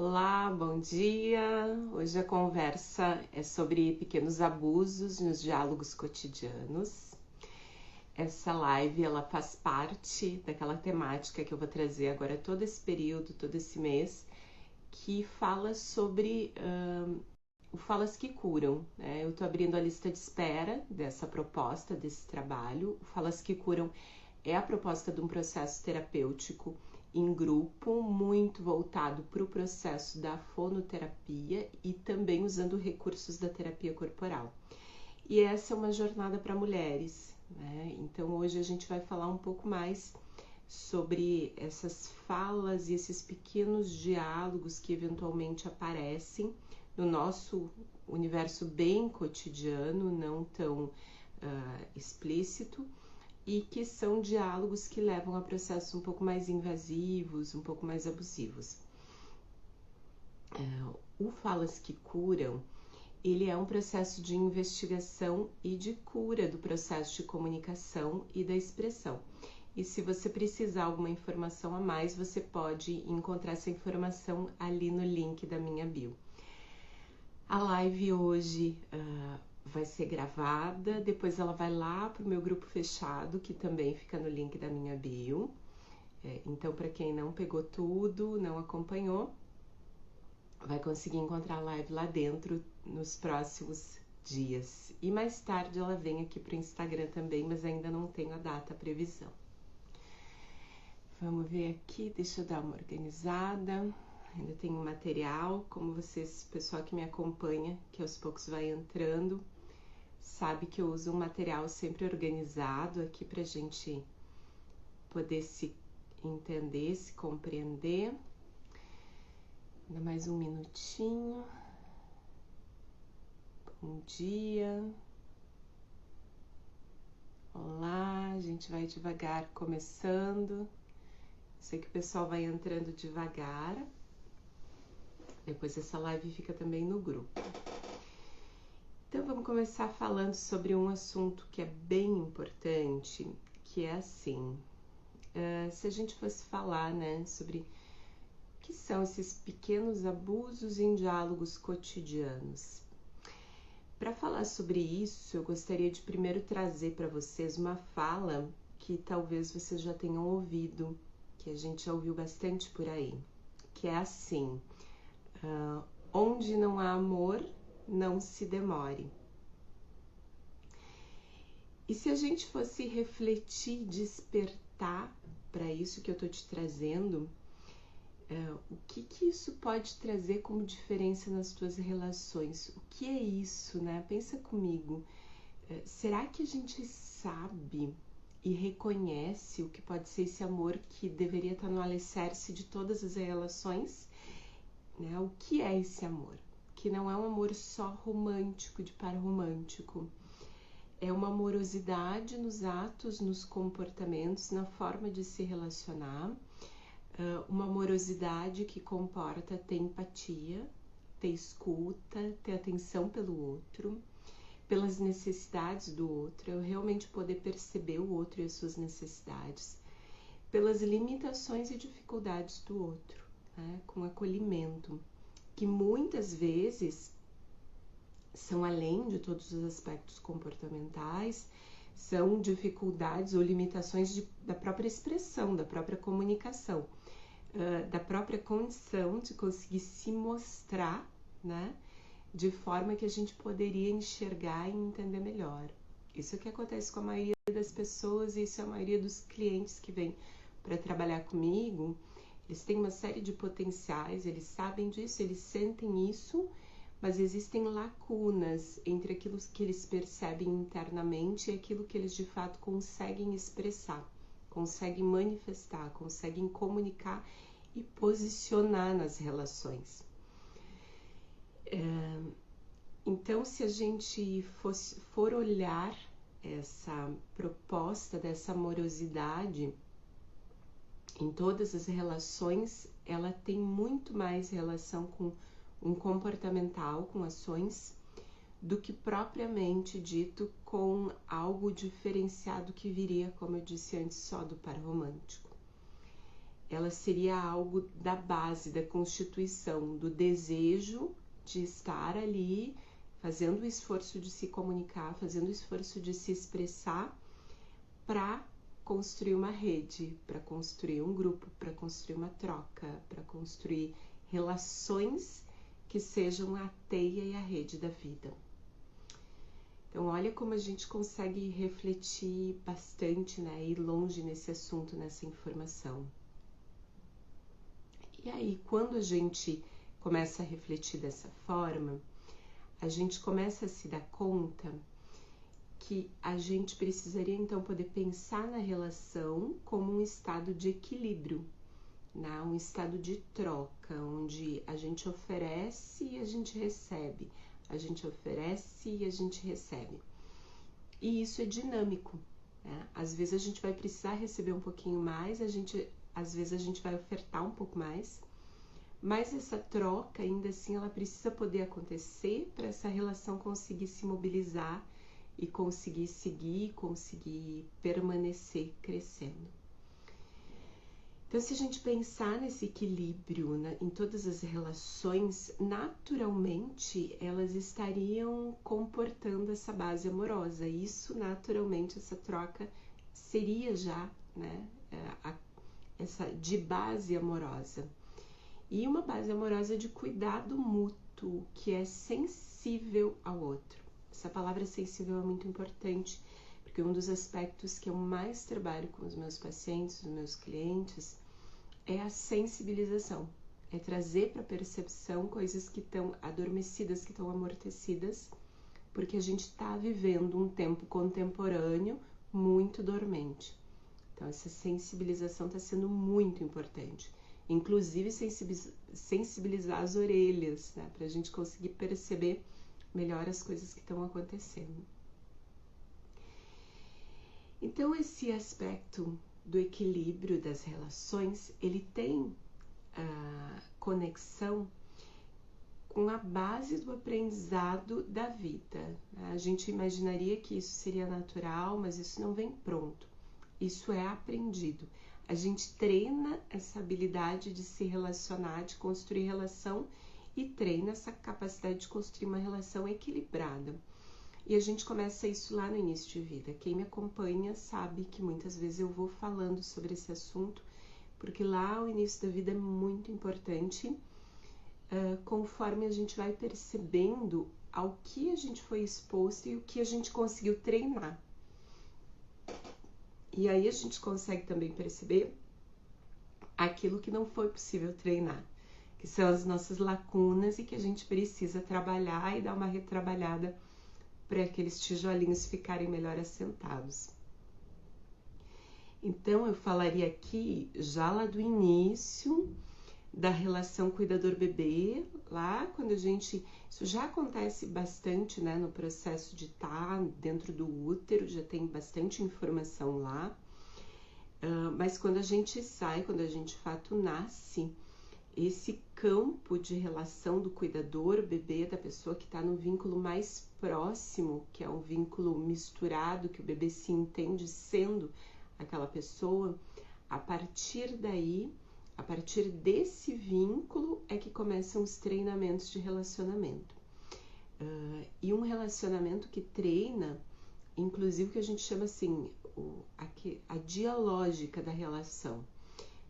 Olá, bom dia! Hoje a conversa é sobre pequenos abusos nos diálogos cotidianos. Essa live ela faz parte daquela temática que eu vou trazer agora todo esse período, todo esse mês, que fala sobre o Falas que Curam, né? Eu estou abrindo a lista de espera dessa proposta, desse trabalho. O Falas que Curam é a proposta de um processo terapêutico em grupo, muito voltado para o processo da fonoterapia e também usando recursos da terapia corporal. E essa é uma jornada para mulheres, né? Então hoje a gente vai falar um pouco mais sobre essas falas e esses pequenos diálogos que eventualmente aparecem no nosso universo bem cotidiano, não tão explícito, e que são diálogos que levam a processos um pouco mais invasivos, um pouco mais abusivos. O Falas que Curam, ele é um processo de investigação e de cura do processo de comunicação e da expressão. E se você precisar alguma informação a mais, você pode encontrar essa informação ali no link da minha bio. A live hoje vai ser gravada, depois ela vai lá para o meu grupo fechado, que também fica no link da minha bio. Então, para quem não pegou tudo, não acompanhou, vai conseguir encontrar a live lá dentro nos próximos dias. E mais tarde ela vem aqui para o Instagram também, mas ainda não tenho a data, a previsão. Vamos ver aqui, deixa eu dar uma organizada. Ainda tenho material, como vocês, pessoal que me acompanha, que aos poucos vai entrando, sabe que eu uso um material sempre organizado aqui pra gente poder se entender, se compreender. Ainda mais um minutinho. Bom dia. Olá, a gente vai devagar começando. Sei que o pessoal vai entrando devagar. Depois essa live fica também no grupo. Então vamos começar falando sobre um assunto que é bem importante, que é assim, se a gente fosse falar, né, sobre o que são esses pequenos abusos em diálogos cotidianos. Para falar sobre isso, eu gostaria de primeiro trazer para vocês uma fala que talvez vocês já tenham ouvido, que a gente já ouviu bastante por aí, que é assim, onde não há amor, não se demore. E se a gente fosse refletir, despertar para isso que eu tô te trazendo, o que isso pode trazer como diferença nas tuas relações? O que é isso, né? Pensa comigo. Será que a gente sabe e reconhece o que pode ser esse amor que deveria estar no alicerce de todas as relações? Né? O que é esse amor? Que não é um amor só romântico, de par romântico. É uma amorosidade nos atos, nos comportamentos, na forma de se relacionar. Uma amorosidade que comporta ter empatia, ter escuta, ter atenção pelo outro, pelas necessidades do outro, eu realmente poder perceber o outro e as suas necessidades, pelas limitações e dificuldades do outro, né? Com acolhimento, que muitas vezes são além de todos os aspectos comportamentais, são dificuldades ou limitações da própria expressão, da própria comunicação, da própria condição de conseguir se mostrar, né, de forma que a gente poderia enxergar e entender melhor. Isso é o que acontece com a maioria das pessoas e isso é a maioria dos clientes que vêm para trabalhar comigo. Eles têm uma série de potenciais, eles sabem disso, eles sentem isso, mas existem lacunas entre aquilo que eles percebem internamente e aquilo que eles de fato conseguem expressar, conseguem manifestar, conseguem comunicar e posicionar nas relações. Então, se a gente for olhar essa proposta dessa amorosidade em todas as relações, ela tem muito mais relação com um comportamental, com ações, do que propriamente dito com algo diferenciado que viria, como eu disse antes, só do par romântico. ela seria algo da base, da constituição, do desejo de estar ali, fazendo o esforço de se comunicar, fazendo o esforço de se expressar para construir uma rede, para construir um grupo, para construir uma troca, para construir relações que sejam a teia e a rede da vida. Então, olha como a gente consegue refletir bastante, né, ir longe nesse assunto, nessa informação. E aí, quando a gente começa a refletir dessa forma, a gente começa a se dar conta que a gente precisaria então poder pensar na relação como um estado de equilíbrio, né? Um estado de troca, onde a gente oferece e a gente recebe, a gente oferece e a gente recebe. E isso é dinâmico, né? Às vezes a gente vai precisar receber um pouquinho mais, às vezes a gente vai ofertar um pouco mais, mas essa troca, ainda assim, ela precisa poder acontecer para essa relação conseguir se mobilizar e conseguir seguir, conseguir permanecer crescendo. Então, se a gente pensar nesse equilíbrio, né, em todas as relações, naturalmente elas estariam comportando essa base amorosa. Isso, naturalmente, essa troca seria já, né, essa de base amorosa. E uma base amorosa de cuidado mútuo, que é sensível ao outro. Essa palavra sensível é muito importante, porque um dos aspectos que eu mais trabalho com os meus pacientes, os meus clientes, é a sensibilização. É trazer para a percepção coisas que estão adormecidas, que estão amortecidas, porque a gente está vivendo um tempo contemporâneo muito dormente. Então, essa sensibilização está sendo muito importante. Inclusive, sensibilizar as orelhas, né, para a gente conseguir perceber melhor as coisas que estão acontecendo. Então, esse aspecto do equilíbrio das relações, ele tem conexão com a base do aprendizado da vida. A gente imaginaria que isso seria natural, mas isso não vem pronto. Isso é aprendido. A gente treina essa habilidade de se relacionar, de construir relação e treina essa capacidade de construir uma relação equilibrada. E a gente começa isso lá no início de vida. Quem me acompanha sabe que muitas vezes eu vou falando sobre esse assunto, porque lá o início da vida é muito importante, conforme a gente vai percebendo ao que a gente foi exposto e o que a gente conseguiu treinar. E aí a gente consegue também perceber aquilo que não foi possível treinar, que são as nossas lacunas e que a gente precisa trabalhar e dar uma retrabalhada para aqueles tijolinhos ficarem melhor assentados. Então, eu falaria aqui, já lá do início da relação cuidador-bebê, lá quando a gente... Isso já acontece bastante, né, no processo de estar dentro do útero, já tem bastante informação lá. Mas quando a gente sai, quando a gente de fato nasce, esse campo de relação do cuidador-bebê, da pessoa que está no vínculo mais próximo, que é um vínculo misturado, que o bebê se entende sendo aquela pessoa, a partir daí, a partir desse vínculo é que começam os treinamentos de relacionamento. E um relacionamento que treina, inclusive o que a gente chama assim, a dialógica da relação,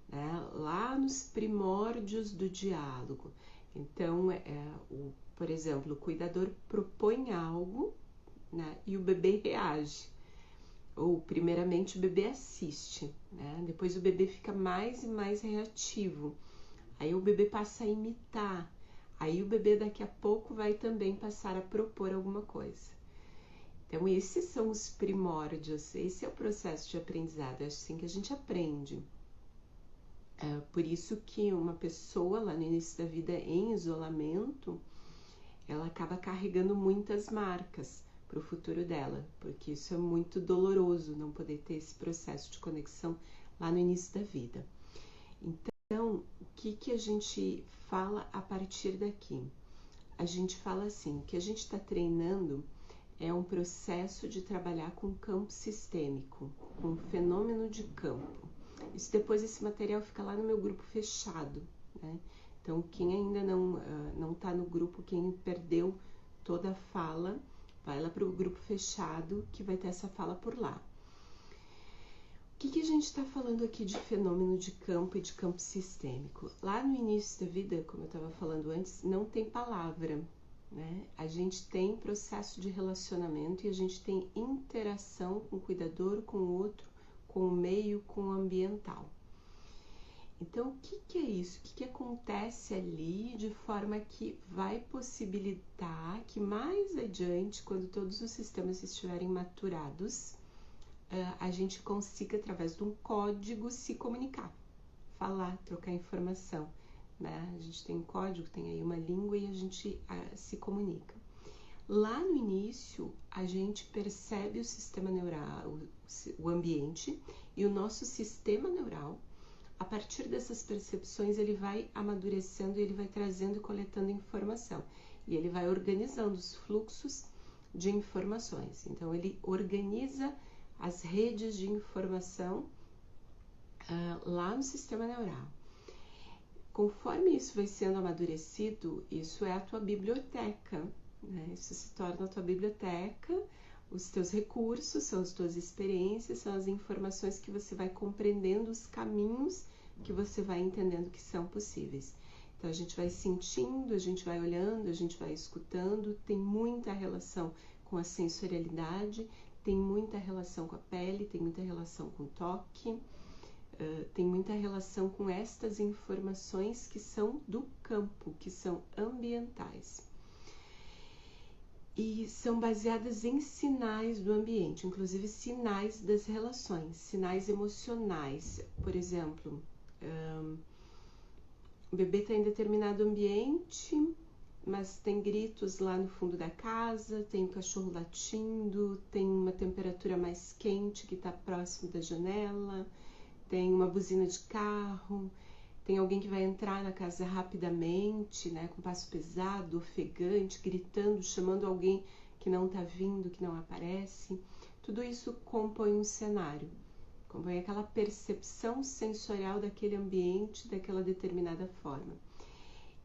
né? Lá nos primórdios do diálogo. Então, por exemplo, o cuidador propõe algo, né, e o bebê reage. Ou, primeiramente, o bebê assiste, né? Depois o bebê fica mais e mais reativo. Aí o bebê passa a imitar. Aí o bebê daqui a pouco vai também passar a propor alguma coisa. Então, esses são os primórdios, esse é o processo de aprendizado, é assim que a gente aprende. Por isso que uma pessoa lá no início da vida em isolamento, ela acaba carregando muitas marcas para o futuro dela, porque isso é muito doloroso, não poder ter esse processo de conexão lá no início da vida. Então, o que a gente fala a partir daqui? A gente fala assim, que a gente está treinando é um processo de trabalhar com campo sistêmico, com fenômeno de campo. depois esse material fica lá no meu grupo fechado, né? Então, quem ainda não está no grupo, quem perdeu toda a fala, vai lá para o grupo fechado que vai ter essa fala por lá. O que a gente está falando aqui de fenômeno de campo e de campo sistêmico? Lá no início da vida, como eu estava falando antes, não tem palavra, né? A gente tem processo de relacionamento e a gente tem interação com o cuidador, com o outro, com o meio, com o ambiental. Então, o que é isso? O que acontece ali de forma que vai possibilitar que mais adiante, quando todos os sistemas estiverem maturados, a gente consiga, através de um código, se comunicar, falar, trocar informação, né? A gente tem um código, tem aí uma língua e a gente se comunica. Lá no início, a gente percebe o sistema neural, o ambiente, e o nosso sistema neural, a partir dessas percepções, ele vai amadurecendo, ele vai trazendo e coletando informação. E ele vai organizando os fluxos de informações. Então, ele organiza as redes de informação lá no sistema neural. Conforme isso vai sendo amadurecido, isso é a tua biblioteca, né? Isso se torna a tua biblioteca, os teus recursos, são as tuas experiências, são as informações que você vai compreendendo, os caminhos que você vai entendendo que são possíveis. Então, a gente vai sentindo, a gente vai olhando, a gente vai escutando, tem muita relação com a sensorialidade, tem muita relação com a pele, tem muita relação com o toque, tem muita relação com estas informações que são do campo, que são ambientais. E são baseadas em sinais do ambiente, inclusive sinais das relações, sinais emocionais. Por exemplo, o bebê está em determinado ambiente, mas tem gritos lá no fundo da casa, tem um cachorro latindo, tem uma temperatura mais quente que está próximo da janela, tem uma buzina de carro, tem alguém que vai entrar na casa rapidamente, né, com passo pesado, ofegante, gritando, chamando alguém que não está vindo, que não aparece. Tudo isso compõe um cenário, compõe aquela percepção sensorial daquele ambiente, daquela determinada forma.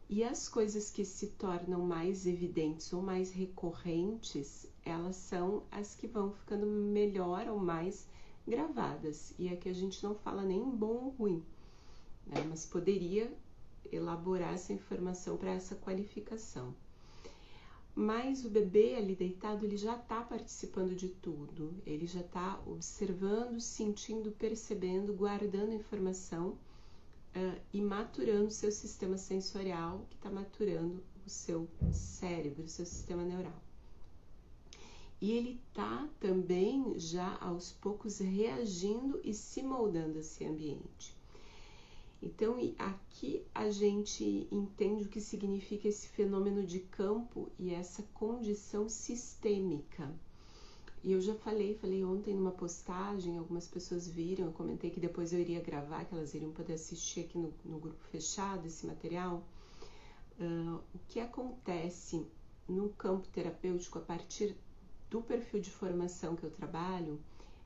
E as coisas que se tornam mais evidentes ou mais recorrentes, elas são as que vão ficando melhor ou mais gravadas. E aqui a gente não fala nem em bom ou ruim, né? Mas poderia elaborar essa informação para essa qualificação. Mas o bebê ali deitado, ele já está participando de tudo. Ele já está observando, sentindo, percebendo, guardando informação e maturando o seu sistema sensorial, que está maturando o seu cérebro, o seu sistema neural. E ele está também já aos poucos reagindo e se moldando a esse ambiente. Então, aqui a gente entende o que significa esse fenômeno de campo e essa condição sistêmica. E eu já falei ontem numa postagem, algumas pessoas viram, eu comentei que depois eu iria gravar, que elas iriam poder assistir aqui no grupo fechado esse material. O que acontece no campo terapêutico a partir do perfil de formação que eu trabalho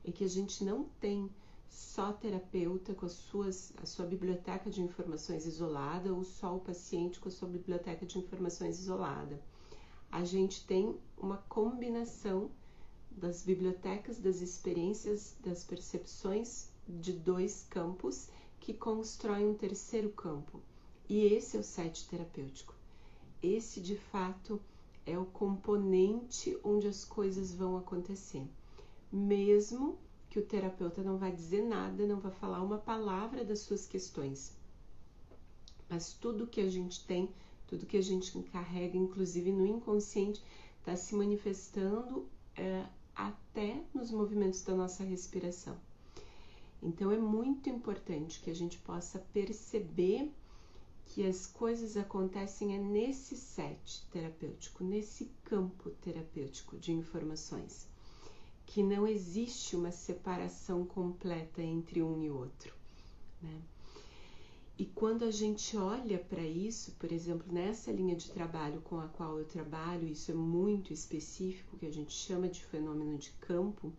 é que a gente não tem só terapeuta com a sua biblioteca de informações isolada ou só o paciente com a sua biblioteca de informações isolada. A gente tem uma combinação das bibliotecas, das experiências, das percepções de dois campos que constroem um terceiro campo. E esse é o set terapêutico. Esse, de fato, é o componente onde as coisas vão acontecer. Mesmo que o terapeuta não vai dizer nada, não vai falar uma palavra das suas questões. Mas tudo que a gente tem, tudo que a gente carrega, inclusive no inconsciente, está se manifestando até nos movimentos da nossa respiração. Então é muito importante que a gente possa perceber que as coisas acontecem nesse set terapêutico, nesse campo terapêutico de informações, que não existe uma separação completa entre um e outro, né? E quando a gente olha para isso, por exemplo, nessa linha de trabalho com a qual eu trabalho, isso é muito específico, que a gente chama de fenômeno de campo,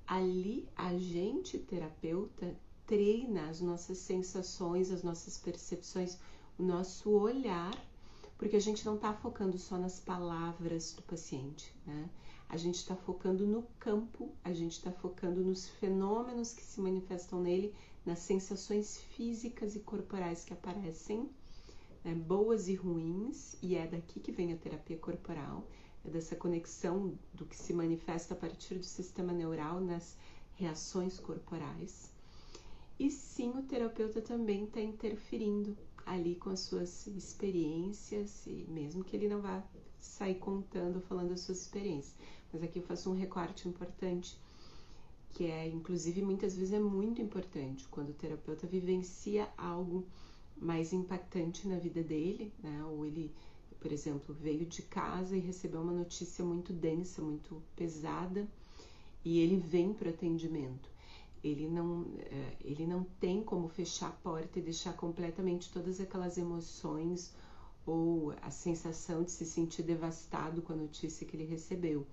ali a gente, terapeuta, treina as nossas sensações, as nossas percepções, o nosso olhar, porque a gente não está focando só nas palavras do paciente, né? A gente está focando no campo, a gente está focando nos fenômenos que se manifestam nele, nas sensações físicas e corporais que aparecem, né, boas e ruins, e é daqui que vem a terapia corporal, é dessa conexão do que se manifesta a partir do sistema neural nas reações corporais. E sim, o terapeuta também está interferindo ali com as suas experiências, e mesmo que ele não vá sair contando, falando as suas experiências. Mas aqui eu faço um recorte importante, que é, inclusive, muitas vezes é muito importante, quando o terapeuta vivencia algo mais impactante na vida dele, né? Ou ele, por exemplo, veio de casa e recebeu uma notícia muito densa, muito pesada, e ele vem para o atendimento. Ele não tem como fechar a porta e deixar completamente todas aquelas emoções ou a sensação de se sentir devastado com a notícia que ele recebeu.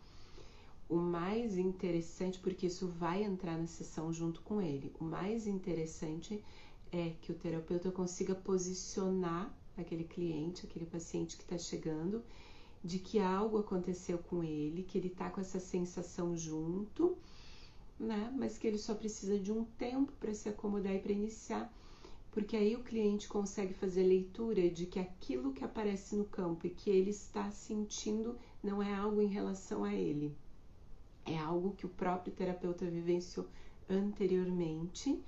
O mais interessante, porque isso vai entrar na sessão junto com ele, o mais interessante é que o terapeuta consiga posicionar aquele cliente, aquele paciente que está chegando, de que algo aconteceu com ele, que ele está com essa sensação junto, né? Mas que ele só precisa de um tempo para se acomodar e para iniciar, porque aí o cliente consegue fazer leitura de que aquilo que aparece no campo e que ele está sentindo não é algo em relação a ele, é algo que o próprio terapeuta vivenciou anteriormente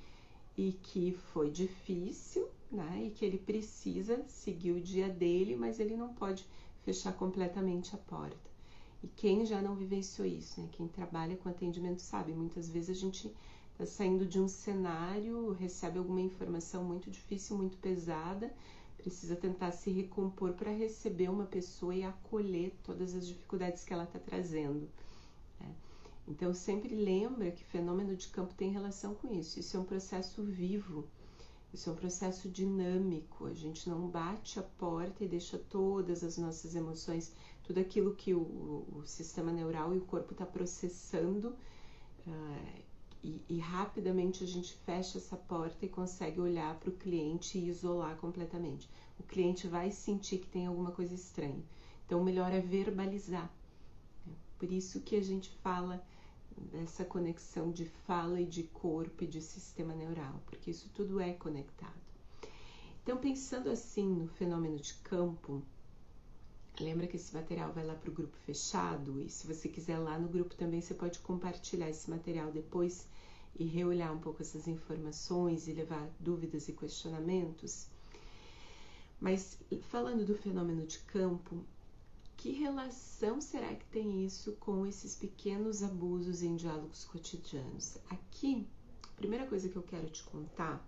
e que foi difícil, né? E que ele precisa seguir o dia dele, mas ele não pode fechar completamente a porta. E quem já não vivenciou isso, né? Quem trabalha com atendimento sabe, muitas vezes a gente está saindo de um cenário, recebe alguma informação muito difícil, muito pesada, precisa tentar se recompor para receber uma pessoa e acolher todas as dificuldades que ela está trazendo, né? Então sempre lembra que fenômeno de campo tem relação com isso. Isso é um processo vivo, isso é um processo dinâmico. A gente não bate a porta e deixa todas as nossas emoções, tudo aquilo que o sistema neural e o corpo está processando, e rapidamente a gente fecha essa porta e consegue olhar para o cliente e isolar completamente. O cliente vai sentir que tem alguma coisa estranha. Então o melhor é verbalizar. Por isso que a gente fala dessa conexão de fala e de corpo e de sistema neural, porque isso tudo é conectado. Então, pensando assim no fenômeno de campo, lembra que esse material vai lá para o grupo fechado, e se você quiser lá no grupo também, você pode compartilhar esse material depois e reolhar um pouco essas informações e levar dúvidas e questionamentos. Mas falando do fenômeno de campo, que relação será que tem isso com esses pequenos abusos em diálogos cotidianos? Aqui, a primeira coisa que eu quero te contar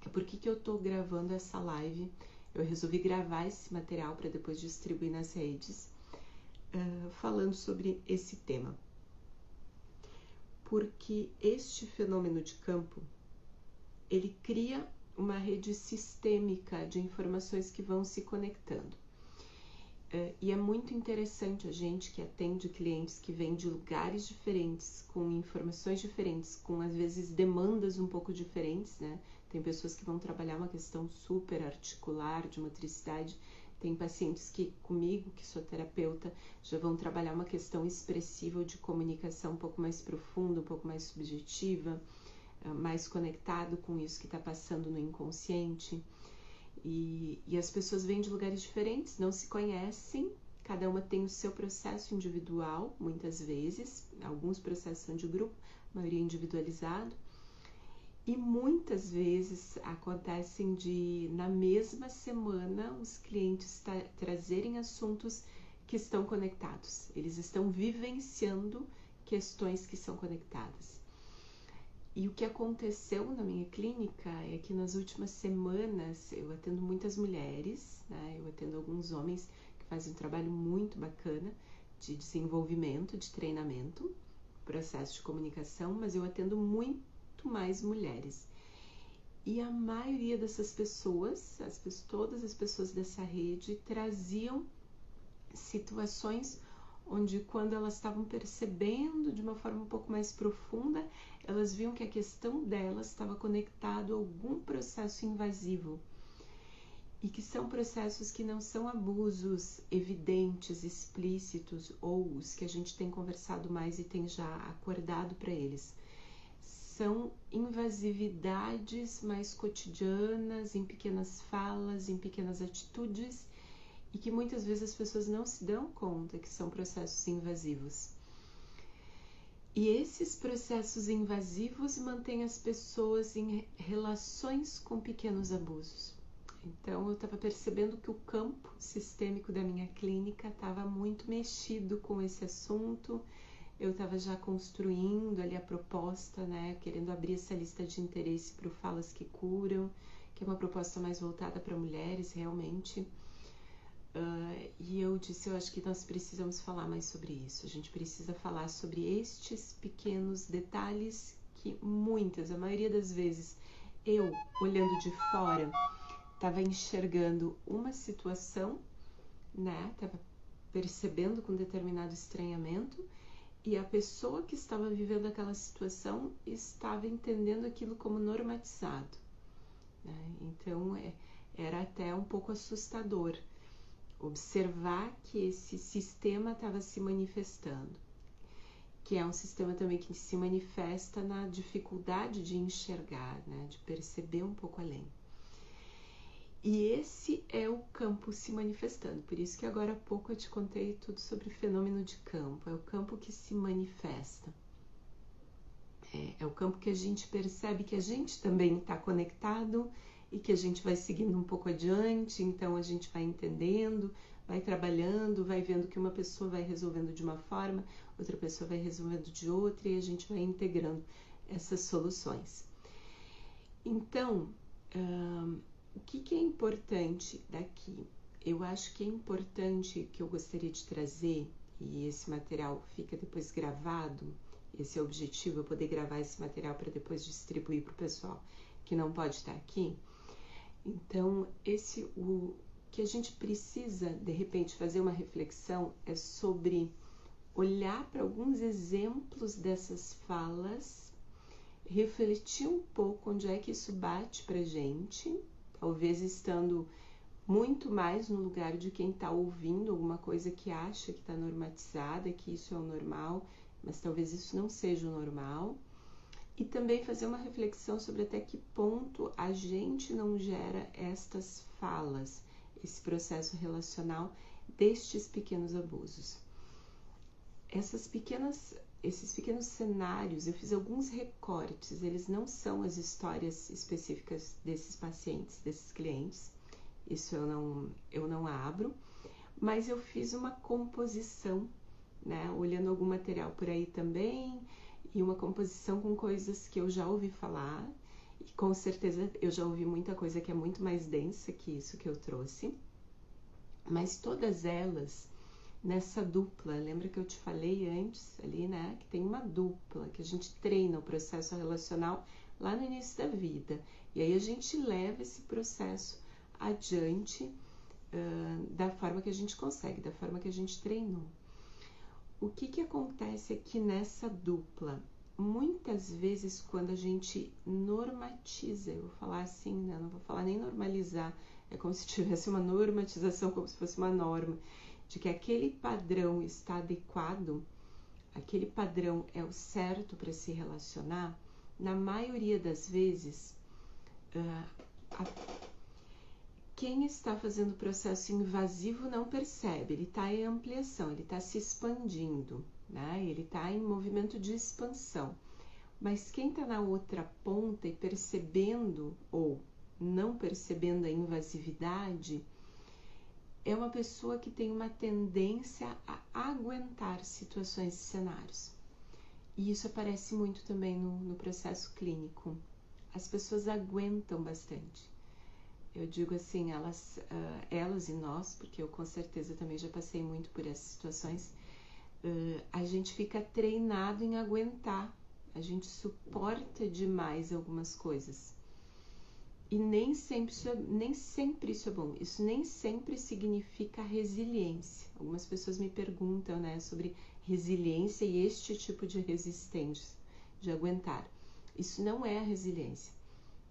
é por que eu estou gravando essa live. Eu resolvi gravar esse material para depois distribuir nas redes, falando sobre esse tema. Porque este fenômeno de campo, ele cria uma rede sistêmica de informações que vão se conectando. E é muito interessante a gente que atende clientes que vêm de lugares diferentes, com informações diferentes, com às vezes demandas um pouco diferentes, né? Tem pessoas que vão trabalhar uma questão super articular, de motricidade. Tem pacientes que comigo, que sou terapeuta, já vão trabalhar uma questão expressiva ou de comunicação um pouco mais profunda, um pouco mais subjetiva, mais conectado com isso que está passando no inconsciente. E as pessoas vêm de lugares diferentes, não se conhecem, cada uma tem o seu processo individual, muitas vezes, alguns processos são de grupo, a maioria individualizado, e muitas vezes acontecem de, na mesma semana, os clientes trazerem assuntos que estão conectados, eles estão vivenciando questões que são conectadas. E o que aconteceu na minha clínica é que nas últimas semanas eu atendo muitas mulheres, né? Eu atendo alguns homens que fazem um trabalho muito bacana de desenvolvimento, de treinamento, processo de comunicação, mas eu atendo muito mais mulheres. E a maioria dessas pessoas, todas as pessoas dessa rede, traziam situações onde quando elas estavam percebendo de uma forma um pouco mais profunda, elas viam que a questão delas estava conectado a algum processo invasivo. E que são processos que não são abusos evidentes, explícitos, ou os que a gente tem conversado mais e tem já acordado para eles. São invasividades mais cotidianas, em pequenas falas, em pequenas atitudes, e que muitas vezes as pessoas não se dão conta que são processos invasivos. E esses processos invasivos mantêm as pessoas em relações com pequenos abusos. Então, eu estava percebendo que o campo sistêmico da minha clínica estava muito mexido com esse assunto. Eu estava já construindo ali a proposta, né, querendo abrir essa lista de interesse para o Falas que Curam, que é uma proposta mais voltada para mulheres, realmente. E eu disse, eu acho que nós precisamos falar mais sobre isso. A gente precisa falar sobre estes pequenos detalhes que a maioria das vezes, eu, olhando de fora, estava enxergando uma situação, né? Estava percebendo com determinado estranhamento, e a pessoa que estava vivendo aquela situação estava entendendo aquilo como normatizado, né? Então, era até um pouco assustador observar que esse sistema estava se manifestando, que é um sistema também que se manifesta na dificuldade de enxergar, né? De perceber um pouco além. E esse é o campo se manifestando. Por isso que agora há pouco eu te contei tudo sobre o fenômeno de campo. É o campo que se manifesta. É o campo que a gente percebe que a gente também está conectado e que a gente vai seguindo um pouco adiante. Então a gente vai entendendo, vai trabalhando, vai vendo que uma pessoa vai resolvendo de uma forma, outra pessoa vai resolvendo de outra, e a gente vai integrando essas soluções. Então, o que é importante daqui? Eu acho que é importante, que eu gostaria de trazer, e esse material fica depois gravado, esse é o objetivo, eu poder gravar esse material para depois distribuir para o pessoal que não pode estar aqui. Então, o que a gente precisa, de repente, fazer uma reflexão é sobre olhar para alguns exemplos dessas falas, refletir um pouco onde é que isso bate para a gente, talvez estando muito mais no lugar de quem está ouvindo alguma coisa que acha que está normatizada, que isso é o normal, mas talvez isso não seja o normal. E também fazer uma reflexão sobre até que ponto a gente não gera estas falas, esse processo relacional destes pequenos abusos. Esses pequenos cenários, eu fiz alguns recortes, eles não são as histórias específicas desses pacientes, desses clientes, isso eu não abro, mas eu fiz uma composição, né, olhando algum material por aí também, e uma composição com coisas que eu já ouvi falar, e com certeza eu já ouvi muita coisa que é muito mais densa que isso que eu trouxe, mas todas elas nessa dupla, lembra que eu te falei antes ali, né, que tem uma dupla, que a gente treina o processo relacional lá no início da vida, e aí a gente leva esse processo adiante da forma que a gente consegue, da forma que a gente treinou. O que acontece aqui nessa dupla? Muitas vezes quando a gente normatiza, eu vou falar assim, né, não vou falar nem normalizar, é como se tivesse uma normatização, como se fosse uma norma, de que aquele padrão está adequado, aquele padrão é o certo para se relacionar, na maioria das vezes, quem está fazendo o processo invasivo não percebe, ele está em ampliação, ele está se expandindo, né? Ele está em movimento de expansão. Mas quem está na outra ponta e percebendo ou não percebendo a invasividade, é uma pessoa que tem uma tendência a aguentar situações e cenários. E isso aparece muito também no processo clínico. As pessoas aguentam bastante. Eu digo assim, elas e nós, porque eu com certeza também já passei muito por essas situações, a gente fica treinado em aguentar, a gente suporta demais algumas coisas. E nem sempre isso é bom. Isso nem sempre significa resiliência. Algumas pessoas me perguntam, né, sobre resiliência e este tipo de resistência, de aguentar. Isso não é a resiliência.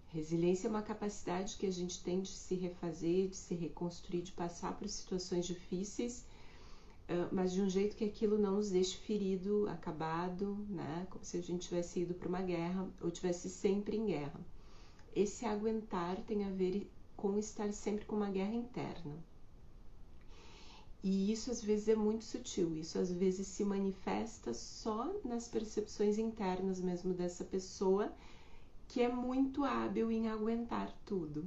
Resiliência é uma capacidade que a gente tem de se refazer, de se reconstruir, de passar por situações difíceis, mas de um jeito que aquilo não nos deixe ferido, acabado, né? Como se a gente tivesse ido para uma guerra ou tivesse sempre em guerra. Esse aguentar tem a ver com estar sempre com uma guerra interna. E isso às vezes é muito sutil, isso às vezes se manifesta só nas percepções internas mesmo dessa pessoa, que é muito hábil em aguentar tudo.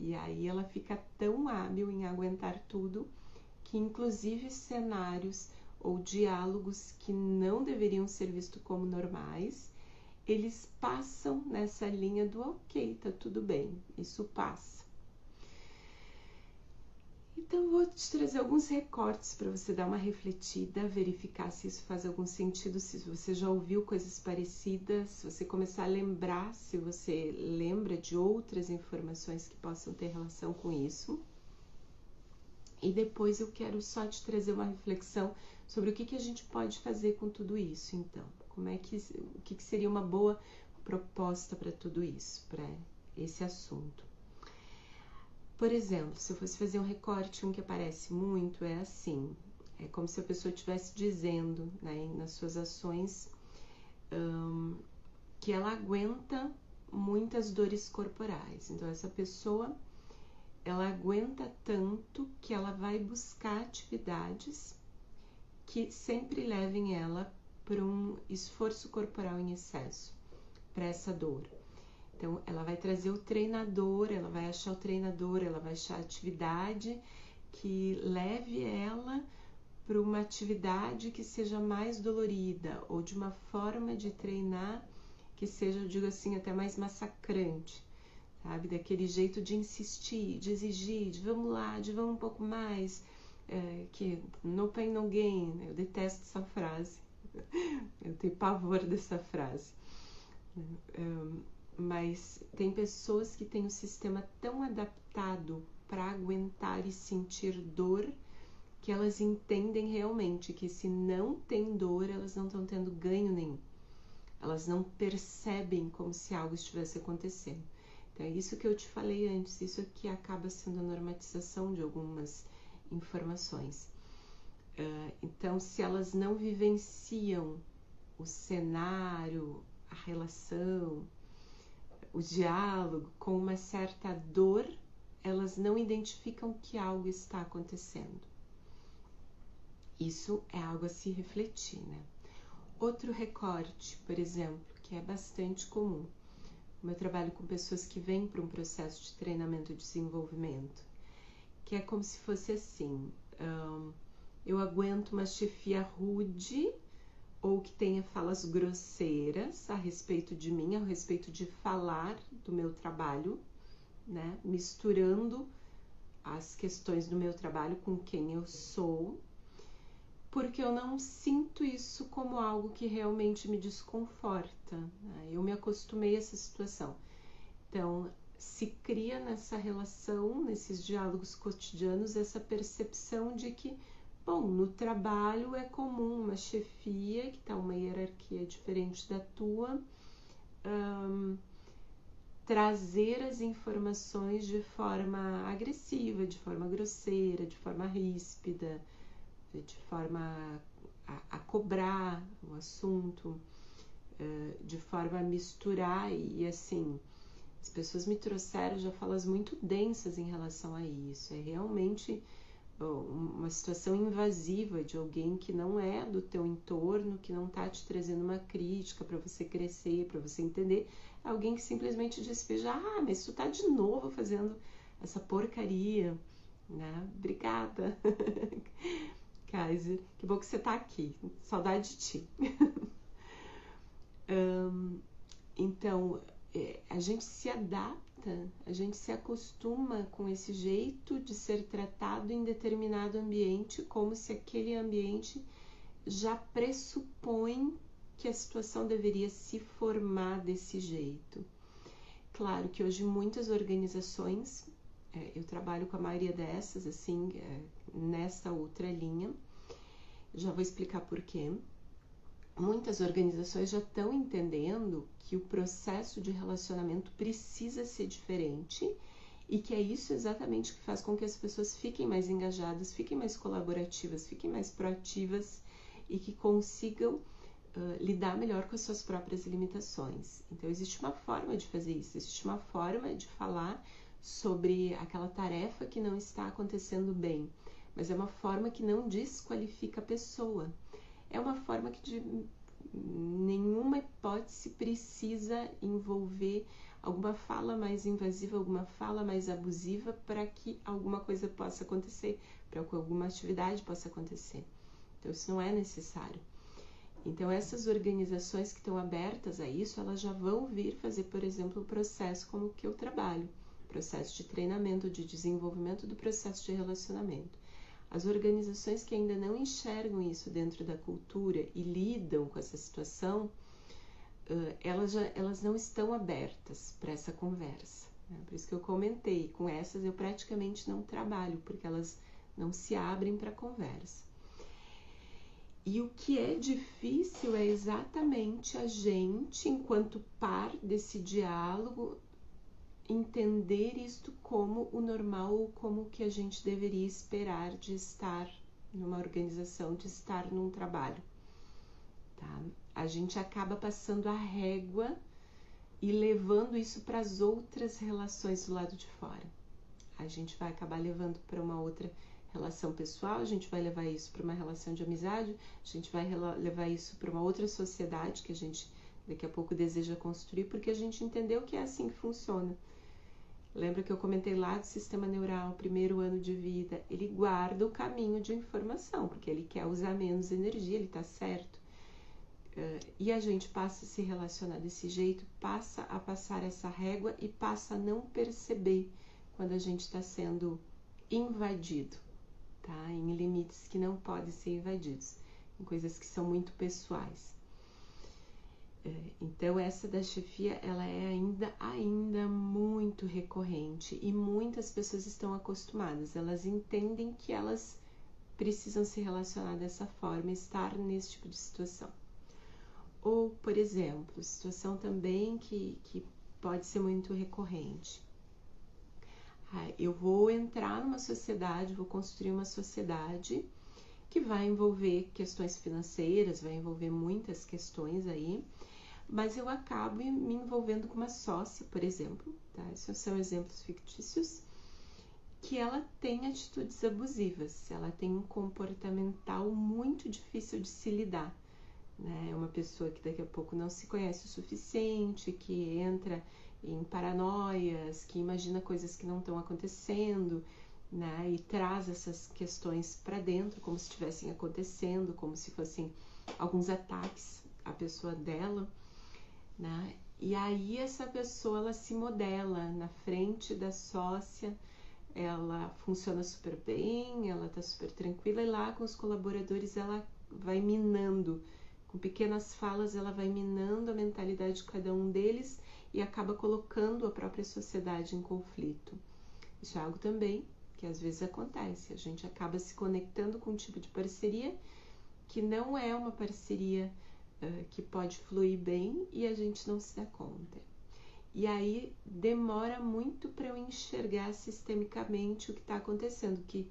E aí ela fica tão hábil em aguentar tudo que inclusive cenários ou diálogos que não deveriam ser vistos como normais, eles passam nessa linha do ok, tá tudo bem, isso passa. Então vou te trazer alguns recortes para você dar uma refletida, verificar se isso faz algum sentido, se você já ouviu coisas parecidas, se você começar a lembrar, se você lembra de outras informações que possam ter relação com isso. E depois eu quero só te trazer uma reflexão sobre o que a gente pode fazer com tudo isso, então. O que seria uma boa proposta para tudo isso, para esse assunto. Por exemplo, se eu fosse fazer um recorte, um que aparece muito é assim, é como se a pessoa estivesse dizendo, né, nas suas ações, que ela aguenta muitas dores corporais. Então essa pessoa, ela aguenta tanto que ela vai buscar atividades que sempre levem ela para um esforço corporal em excesso, para essa dor. Então, ela vai trazer o treinador, ela vai achar o treinador, ela vai achar a atividade que leve ela para uma atividade que seja mais dolorida, ou de uma forma de treinar que seja, eu digo assim, até mais massacrante, sabe? Daquele jeito de insistir, de exigir, de vamos lá, de vamos um pouco mais, que no pain, no gain. Eu detesto essa frase, eu tenho pavor dessa frase. Mas tem pessoas que têm um sistema tão adaptado para aguentar e sentir dor que elas entendem realmente que se não tem dor, elas não estão tendo ganho nenhum. Elas não percebem como se algo estivesse acontecendo. Então é isso que eu te falei antes, isso aqui acaba sendo a normatização de algumas informações. Então, se elas não vivenciam o cenário, a relação, o diálogo com uma certa dor, elas não identificam que algo está acontecendo. Isso é algo a se refletir, né? Outro recorte, por exemplo, que é bastante comum. Eu trabalho com pessoas que vêm para um processo de treinamento e desenvolvimento, que é como se fosse assim, eu aguento uma chefia rude ou que tenha falas grosseiras a respeito de mim, a respeito de falar do meu trabalho, né? Misturando as questões do meu trabalho com quem eu sou, porque eu não sinto isso como algo que realmente me desconforta, né? Eu me acostumei a essa situação. Então, se cria nessa relação, nesses diálogos cotidianos, essa percepção de que, bom, no trabalho é comum uma chefia, que está uma hierarquia diferente da tua, trazer as informações de forma agressiva, de forma grosseira, de forma ríspida, de forma a cobrar o assunto, de forma a misturar e assim, as pessoas me trouxeram já falas muito densas em relação a isso. É realmente uma situação invasiva de alguém que não é do teu entorno, que não tá te trazendo uma crítica para você crescer, para você entender. É alguém que simplesmente despeja, mas tu tá de novo fazendo essa porcaria, né? Obrigada. Kaiser, que bom que você tá aqui, saudade de ti. Então, a gente se adapta, a gente se acostuma com esse jeito de ser tratado em determinado ambiente, como se aquele ambiente já pressupõe que a situação deveria se formar desse jeito. Claro que hoje muitas organizações, eu trabalho com a maioria dessas, assim, nessa outra linha, já vou explicar por quê. Muitas organizações já estão entendendo que o processo de relacionamento precisa ser diferente e que é isso exatamente que faz com que as pessoas fiquem mais engajadas, fiquem mais colaborativas, fiquem mais proativas e que consigam lidar melhor com as suas próprias limitações. Então, existe uma forma de fazer isso, existe uma forma de falar sobre aquela tarefa que não está acontecendo bem, mas é uma forma que não desqualifica a pessoa. É uma forma que de nenhuma hipótese precisa envolver alguma fala mais invasiva, alguma fala mais abusiva para que alguma coisa possa acontecer, para que alguma atividade possa acontecer. Então, isso não é necessário. Então, essas organizações que estão abertas a isso, elas já vão vir fazer, por exemplo, um processo como o que eu trabalho, processo de treinamento, de desenvolvimento do processo de relacionamento. As organizações que ainda não enxergam isso dentro da cultura e lidam com essa situação, elas não estão abertas para essa conversa. Né? Por isso que eu comentei, com essas eu praticamente não trabalho, porque elas não se abrem para a conversa. E o que é difícil é exatamente a gente, enquanto par desse diálogo, entender isto como o normal ou como o que a gente deveria esperar de estar numa organização, de estar num trabalho. Tá? A gente acaba passando a régua e levando isso para as outras relações do lado de fora. A gente vai acabar levando para uma outra relação pessoal, a gente vai levar isso para uma relação de amizade, a gente vai levar isso para uma outra sociedade que a gente daqui a pouco deseja construir, porque a gente entendeu que é assim que funciona. Lembra que eu comentei lá do sistema neural, primeiro ano de vida, ele guarda o caminho de informação, porque ele quer usar menos energia, ele está certo. E a gente passa a se relacionar desse jeito, passa a passar essa régua e passa a não perceber quando a gente está sendo invadido, tá? Em limites que não podem ser invadidos, em coisas que são muito pessoais. Então, essa da chefia, ela é ainda muito recorrente e muitas pessoas estão acostumadas, elas entendem que elas precisam se relacionar dessa forma, estar nesse tipo de situação. Ou, por exemplo, situação também que pode ser muito recorrente. Eu vou entrar numa sociedade, vou construir uma sociedade que vai envolver questões financeiras, vai envolver muitas questões aí, mas eu acabo me envolvendo com uma sócia, por exemplo, tá? Esses são exemplos fictícios, que ela tem atitudes abusivas, ela tem um comportamental muito difícil de se lidar, né? É uma pessoa que daqui a pouco não se conhece o suficiente, que entra em paranoias, que imagina coisas que não estão acontecendo, né? E traz essas questões para dentro como se estivessem acontecendo, como se fossem alguns ataques à pessoa dela, né? E aí essa pessoa, ela se modela na frente da sócia, ela funciona super bem, ela tá super tranquila, e lá com os colaboradores ela vai minando, com pequenas falas ela vai minando a mentalidade de cada um deles e acaba colocando a própria sociedade em conflito. Isso é algo também que às vezes acontece, a gente acaba se conectando com um tipo de parceria que não é uma parceria que pode fluir bem e a gente não se dá conta. E aí demora muito para eu enxergar sistemicamente o que está acontecendo, que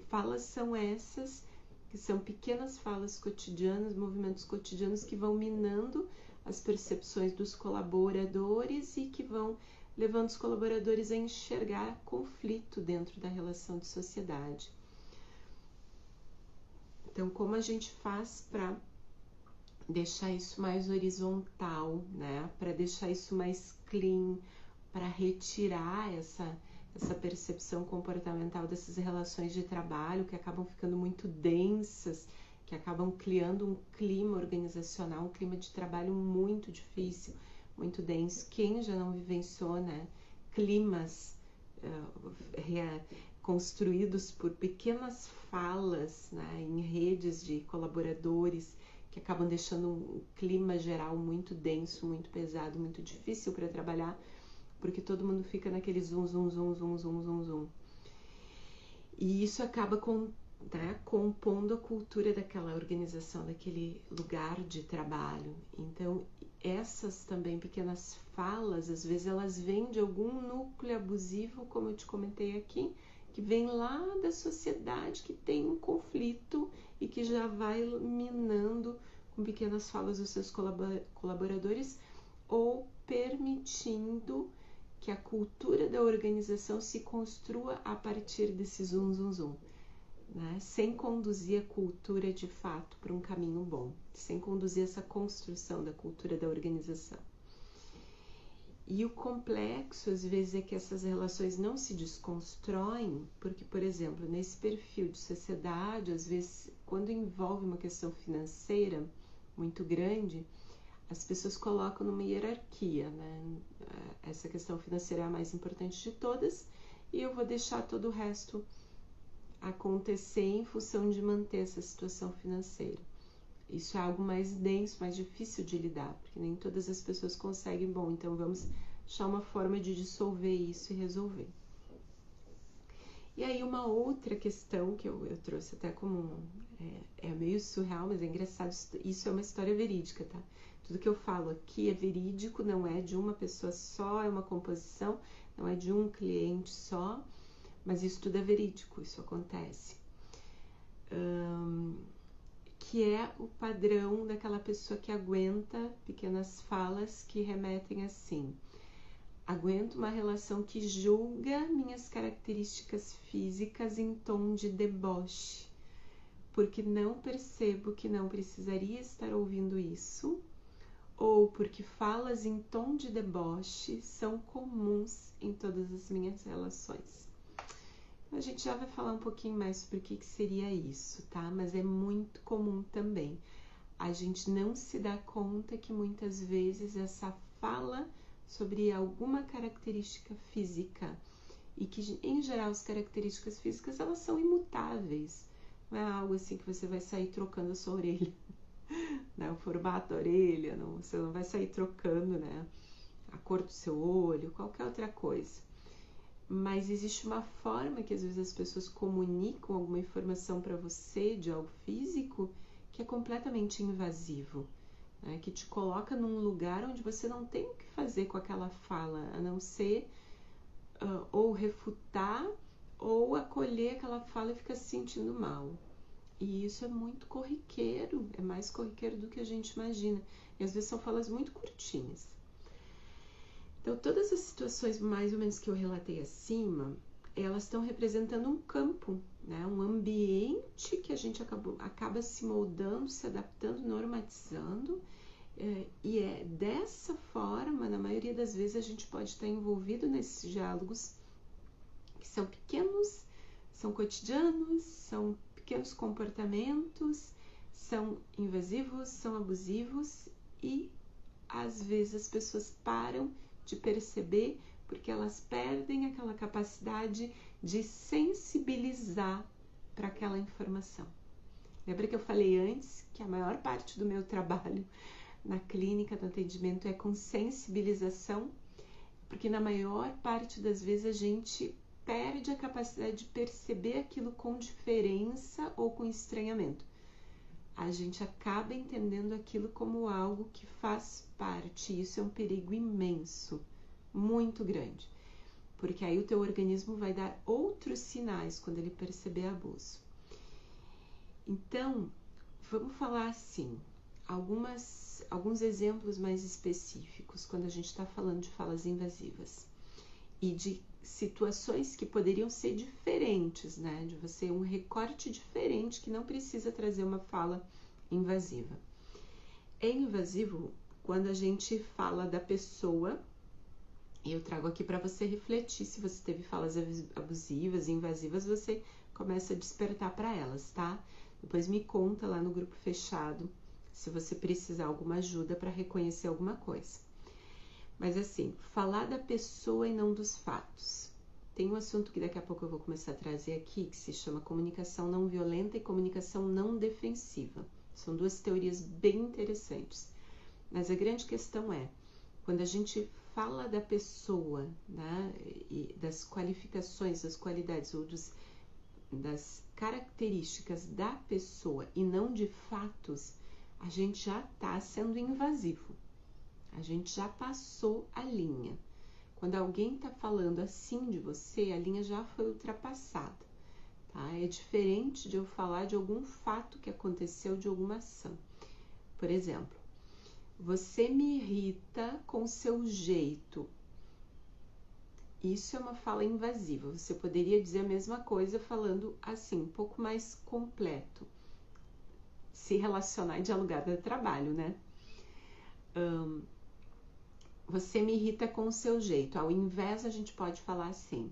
falas são essas, que são pequenas falas cotidianas, movimentos cotidianos que vão minando as percepções dos colaboradores e que vão levando os colaboradores a enxergar conflito dentro da relação de sociedade. Então, como a gente faz para deixar isso mais horizontal, né? Para deixar isso mais clean, para retirar essa percepção comportamental dessas relações de trabalho que acabam ficando muito densas, que acabam criando um clima organizacional, um clima de trabalho muito difícil, muito denso. Quem já não vivenciou, né? Climas construídos por pequenas falas, né? Em redes de colaboradores, que acabam deixando um clima geral muito denso, muito pesado, muito difícil para trabalhar, porque todo mundo fica naquele zoom, zoom, zoom, zoom, zoom, zoom, zoom. E isso acaba compondo a cultura daquela organização, daquele lugar de trabalho. Então, essas também pequenas falas, às vezes elas vêm de algum núcleo abusivo, como eu te comentei aqui, que vem lá da sociedade, que tem um conflito e que já vai minando com pequenas falas dos seus colaboradores ou permitindo que a cultura da organização se construa a partir desse zoom, zoom, zoom, né? Sem conduzir a cultura de fato para um caminho bom, sem conduzir essa construção da cultura da organização. E o complexo, às vezes, é que essas relações não se desconstroem, porque, por exemplo, nesse perfil de sociedade, às vezes, quando envolve uma questão financeira muito grande, as pessoas colocam numa hierarquia, né? Essa questão financeira é a mais importante de todas e eu vou deixar todo o resto acontecer em função de manter essa situação financeira. Isso é algo mais denso, mais difícil de lidar, porque nem todas as pessoas conseguem. Bom, então vamos achar uma forma de dissolver isso e resolver. E aí uma outra questão que eu trouxe até como é meio surreal, mas é engraçado, isso é uma história verídica, tá? Tudo que eu falo aqui é verídico, não é de uma pessoa só, é uma composição, não é de um cliente só, mas isso tudo é verídico, isso acontece. Que é o padrão daquela pessoa que aguenta pequenas falas que remetem assim: aguento uma relação que julga minhas características físicas em tom de deboche, porque não percebo que não precisaria estar ouvindo isso, ou porque falas em tom de deboche são comuns em todas as minhas relações. A gente já vai falar um pouquinho mais sobre o que seria isso, tá? Mas é muito comum também. A gente não se dá conta que muitas vezes essa fala sobre alguma característica física, e que em geral as características físicas elas são imutáveis, não é algo assim que você vai sair trocando a sua orelha, né? O formato da orelha, não, você não vai sair trocando, né? A cor do seu olho, qualquer outra coisa. Mas existe uma forma que às vezes as pessoas comunicam alguma informação para você de algo físico que é completamente invasivo, né? Que te coloca num lugar onde você não tem o que fazer com aquela fala, a não ser ou refutar ou acolher aquela fala e ficar se sentindo mal. E isso é muito corriqueiro, é mais corriqueiro do que a gente imagina. E às vezes são falas muito curtinhas. Então, todas as situações mais ou menos que eu relatei acima, elas estão representando um campo, né? Um ambiente que a gente acaba se moldando, se adaptando, normatizando. E é dessa forma, na maioria das vezes, a gente pode estar envolvido nesses diálogos que são pequenos, são cotidianos, são pequenos comportamentos, são invasivos, são abusivos e às vezes as pessoas param de perceber porque elas perdem aquela capacidade de sensibilizar para aquela informação. Lembra que eu falei antes que a maior parte do meu trabalho na clínica, no atendimento, é com sensibilização? Porque na maior parte das vezes a gente perde a capacidade de perceber aquilo com diferença ou com estranhamento. A gente acaba entendendo aquilo como algo que faz parte. Isso é um perigo imenso, muito grande, porque aí o teu organismo vai dar outros sinais quando ele perceber abuso. Então, vamos falar assim, alguns exemplos mais específicos quando a gente está falando de falas invasivas e de situações que poderiam ser diferentes, né? De você um recorte diferente que não precisa trazer uma fala invasiva. É invasivo quando a gente fala da pessoa, e eu trago aqui para você refletir. Se você teve falas abusivas, invasivas, você começa a despertar para elas, tá? Depois me conta lá no grupo fechado se você precisar alguma ajuda para reconhecer alguma coisa. Mas assim, falar da pessoa e não dos fatos. Tem um assunto que daqui a pouco eu vou começar a trazer aqui, que se chama comunicação não violenta e comunicação não defensiva. São duas teorias bem interessantes. Mas a grande questão é, quando a gente fala da pessoa, né, e das qualificações, das qualidades ou das características da pessoa e não de fatos, a gente já está sendo invasivo. A gente já passou a linha. Quando alguém está falando assim de você, a linha já foi ultrapassada. Tá? É diferente de eu falar de algum fato que aconteceu, de alguma ação. Por exemplo, você me irrita com seu jeito. Isso é uma fala invasiva. Você poderia dizer a mesma coisa falando assim, um pouco mais completo. Se relacionar e dialogar do trabalho, né? Você me irrita com o seu jeito. Ao invés, a gente pode falar assim: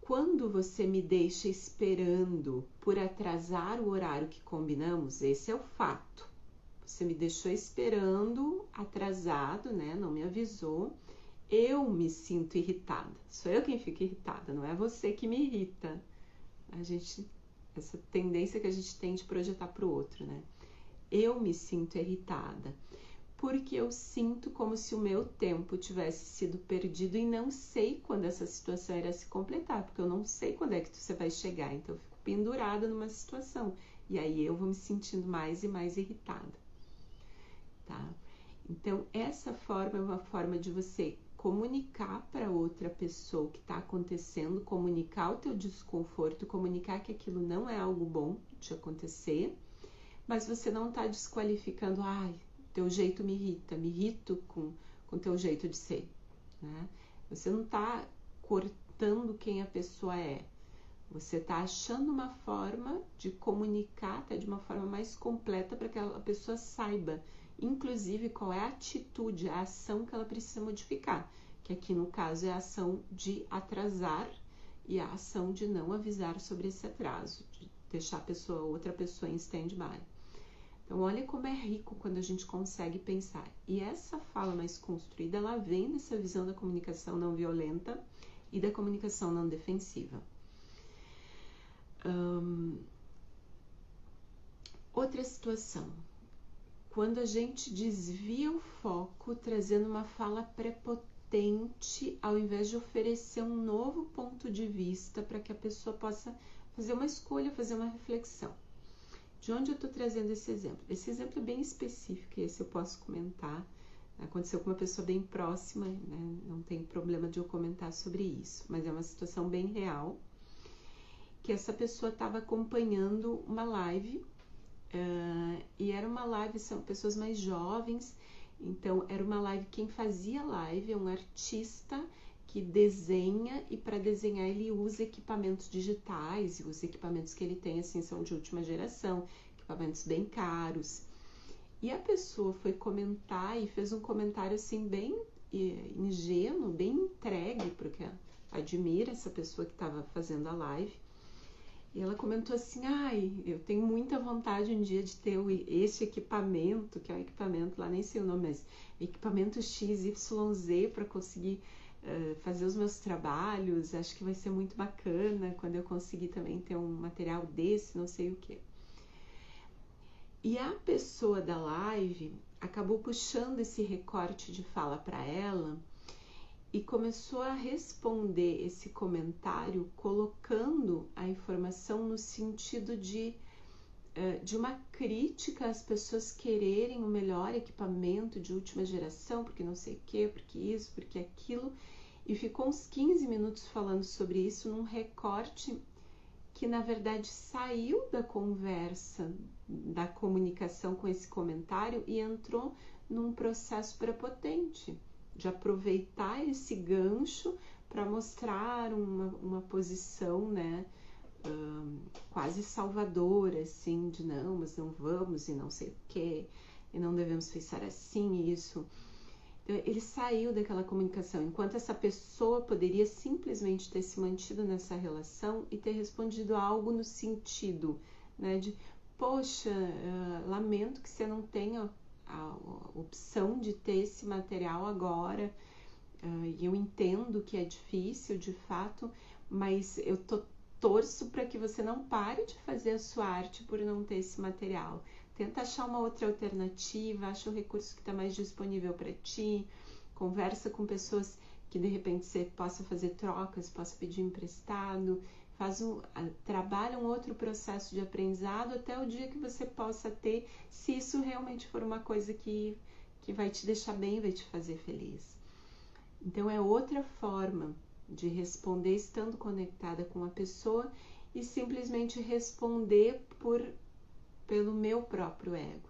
quando você me deixa esperando por atrasar o horário que combinamos, esse é o fato. Você me deixou esperando, atrasado, né? Não me avisou. Eu me sinto irritada. Sou eu quem fica irritada, não é você que me irrita. Essa tendência que a gente tem de projetar para o outro, né? Eu me sinto irritada porque eu sinto como se o meu tempo tivesse sido perdido e não sei quando essa situação irá se completar, porque eu não sei quando é que você vai chegar, então eu fico pendurada numa situação e aí eu vou me sentindo mais e mais irritada, tá? Então essa forma é uma forma de você comunicar para outra pessoa o que está acontecendo, comunicar o teu desconforto, comunicar que aquilo não é algo bom de acontecer, mas você não está desqualificando, teu jeito me irrito com teu jeito de ser, né? Você não está cortando quem a pessoa é, você está achando uma forma de comunicar até de uma forma mais completa para que a pessoa saiba, inclusive, qual é a atitude, a ação que ela precisa modificar, que aqui no caso é a ação de atrasar e a ação de não avisar sobre esse atraso, de deixar outra pessoa em stand-by. Então, olha como é rico quando a gente consegue pensar. E essa fala mais construída, ela vem dessa visão da comunicação não violenta e da comunicação não defensiva. Outra situação. Quando a gente desvia o foco, trazendo uma fala prepotente, ao invés de oferecer um novo ponto de vista para que a pessoa possa fazer uma escolha, fazer uma reflexão. De onde eu estou trazendo esse exemplo? Esse exemplo é bem específico, e esse eu posso comentar. Aconteceu com uma pessoa bem próxima, né? Não tem problema de eu comentar sobre isso, mas é uma situação bem real, que essa pessoa estava acompanhando uma live, e era uma live, são pessoas mais jovens, então era uma live, quem fazia live é um artista que desenha, e para desenhar ele usa equipamentos digitais, e os equipamentos que ele tem assim são de última geração, equipamentos bem caros. E a pessoa foi comentar e fez um comentário assim bem ingênuo, bem entregue, porque admira essa pessoa que estava fazendo a live. E ela comentou assim: eu tenho muita vontade um dia de ter esse equipamento, que é um equipamento lá, nem sei o nome, mas equipamento XYZ para conseguir fazer os meus trabalhos, acho que vai ser muito bacana quando eu conseguir também ter um material desse, não sei o que. E a pessoa da live acabou puxando esse recorte de fala para ela e começou a responder esse comentário colocando a informação no sentido de uma crítica às pessoas quererem o melhor equipamento de última geração, porque não sei o que, porque isso, porque aquilo, e ficou uns 15 minutos falando sobre isso num recorte que na verdade saiu da conversa, da comunicação com esse comentário e entrou num processo prepotente de aproveitar esse gancho para mostrar uma posição, né, quase salvadora, assim, de não, mas não vamos e não sei o que, e não devemos pensar assim, isso. Então, ele saiu daquela comunicação, enquanto essa pessoa poderia simplesmente ter se mantido nessa relação e ter respondido algo no sentido, né, de, poxa, lamento que você não tenha a opção de ter esse material agora, e eu entendo que é difícil, de fato, mas eu torço para que você não pare de fazer a sua arte por não ter esse material. Tenta achar uma outra alternativa, acha o recurso que está mais disponível para ti, conversa com pessoas que de repente você possa fazer trocas, possa pedir emprestado, trabalha um outro processo de aprendizado até o dia que você possa ter, se isso realmente for uma coisa que vai te deixar bem, vai te fazer feliz. Então é outra forma de responder estando conectada com a pessoa e simplesmente responder pelo meu próprio ego.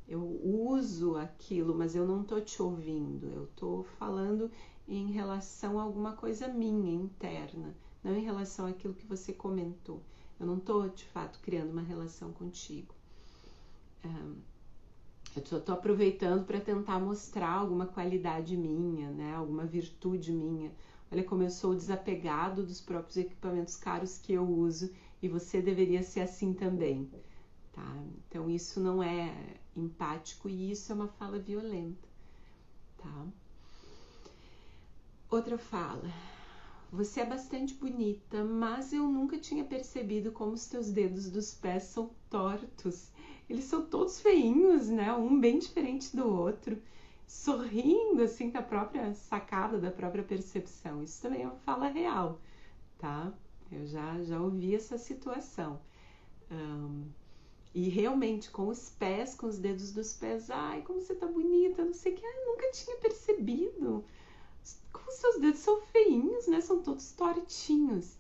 Eu uso aquilo, mas eu não estou te ouvindo, eu estou falando em relação a alguma coisa minha, interna, não em relação àquilo que você comentou. Eu não estou, de fato, criando uma relação contigo. Eu só estou aproveitando para tentar mostrar alguma qualidade minha, né? Alguma virtude minha. Olha como eu sou desapegado dos próprios equipamentos caros que eu uso e você deveria ser assim também. Tá? Então isso não é empático e isso é uma fala violenta. Tá? Outra fala. Você é bastante bonita, mas eu nunca tinha percebido como os teus dedos dos pés são tortos. Eles são todos feinhos, né? Um bem diferente do outro. Sorrindo, assim, da própria sacada, da própria percepção. Isso também é uma fala real, tá? Eu já ouvi essa situação. E realmente, com os pés, com os dedos dos pés, ai, como você tá bonita, não sei o que, ai, nunca tinha percebido. Como seus dedos são feinhos, né? São todos tortinhos.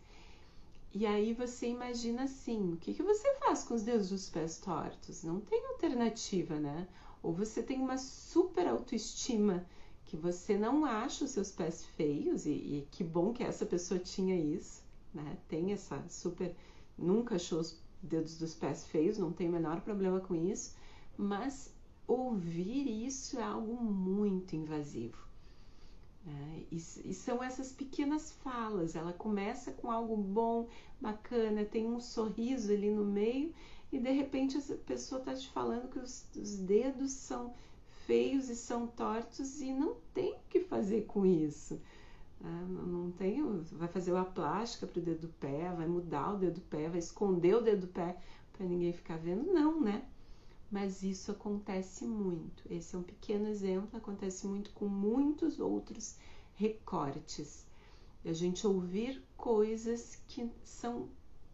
E aí você imagina assim, o que você faz com os dedos dos pés tortos? Não tem alternativa, né? Ou você tem uma super autoestima que você não acha os seus pés feios, e que bom que essa pessoa tinha isso, né? Tem essa super... Nunca achou os dedos dos pés feios, não tem o menor problema com isso, mas ouvir isso é algo muito invasivo. E são essas pequenas falas, ela começa com algo bom, bacana, tem um sorriso ali no meio e de repente essa pessoa está te falando que os dedos são feios e são tortos e não tem o que fazer com isso. Não tem, vai fazer uma plástica para o dedo do pé, vai mudar o dedo do pé, vai esconder o dedo do pé para ninguém ficar vendo, não, né? Mas isso acontece muito. Esse é um pequeno exemplo, acontece muito com muitos outros recortes. A gente ouvir coisas que são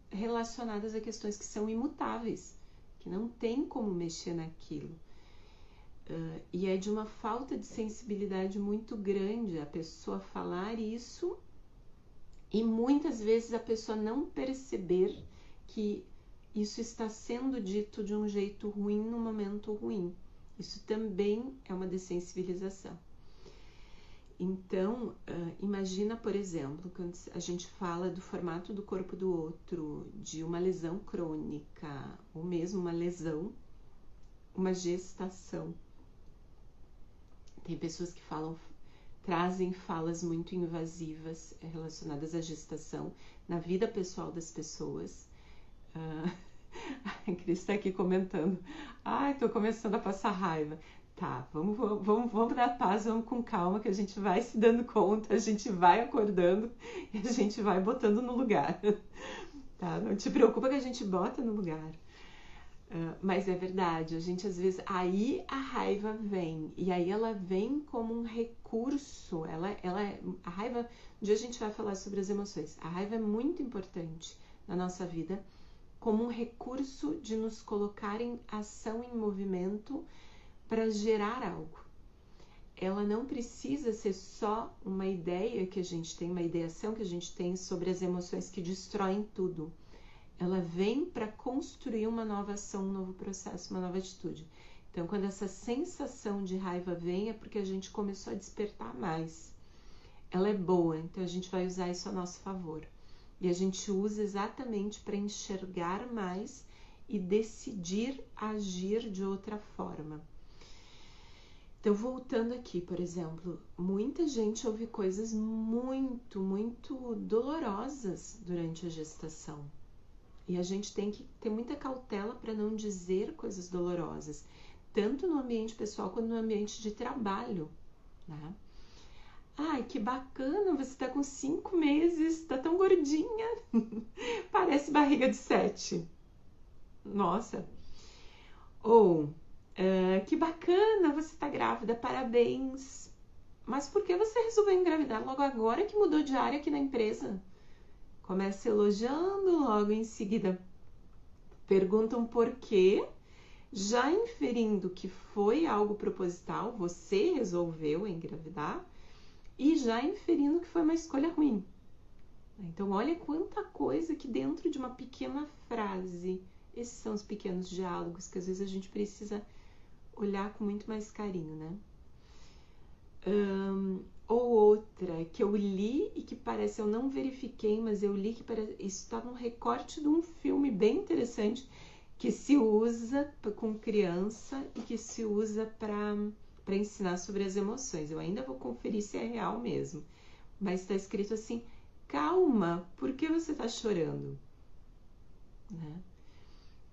relacionadas a questões que são imutáveis, que não tem como mexer naquilo. E é de uma falta de sensibilidade muito grande a pessoa falar isso e muitas vezes a pessoa não perceber que isso está sendo dito de um jeito ruim no momento ruim. Isso também é uma dessensibilização. Então, imagina, por exemplo, quando a gente fala do formato do corpo do outro, de uma lesão crônica, ou mesmo uma lesão, uma gestação. Tem pessoas que trazem falas muito invasivas relacionadas à gestação na vida pessoal das pessoas. A Cris está aqui comentando. Ai, tô começando a passar raiva. Tá, vamos dar paz, vamos com calma, que a gente vai se dando conta, a gente vai acordando e a gente vai botando no lugar. Tá? Não te preocupa que a gente bota no lugar. Mas é verdade, a gente às vezes... Aí a raiva vem, e aí ela vem como um recurso. A raiva... Um dia a gente vai falar sobre as emoções. A raiva é muito importante na nossa vida, como um recurso de nos colocar em ação, em movimento, para gerar algo. Ela não precisa ser só uma ideia que a gente tem, uma ideação que a gente tem sobre as emoções que destroem tudo. Ela vem para construir uma nova ação, um novo processo, uma nova atitude. Então, quando essa sensação de raiva vem, é porque a gente começou a despertar mais. Ela é boa, então a gente vai usar isso a nosso favor. E a gente usa exatamente para enxergar mais e decidir agir de outra forma. Então, voltando aqui, por exemplo, muita gente ouve coisas muito, muito dolorosas durante a gestação. E a gente tem que ter muita cautela para não dizer coisas dolorosas, tanto no ambiente pessoal quanto no ambiente de trabalho, né? Ai, que bacana, você tá com 5 meses, tá tão gordinha, parece barriga de 7. Nossa, Ou, que bacana, você tá grávida, parabéns. Mas por que você resolveu engravidar logo agora que mudou de área aqui na empresa? Começa elogiando, logo em seguida perguntam por quê, já inferindo que foi algo proposital, você resolveu engravidar, e já inferindo que foi uma escolha ruim. Então, olha quanta coisa que dentro de uma pequena frase. Esses são os pequenos diálogos que às vezes a gente precisa olhar com muito mais carinho, né? Ou outra que eu li e que parece, eu não verifiquei, mas eu li que parece, isso está num recorte de um filme bem interessante que se usa com criança e que se usa para ensinar sobre as emoções. Eu ainda vou conferir se é real mesmo, mas está escrito assim: calma, por que você está chorando? Né?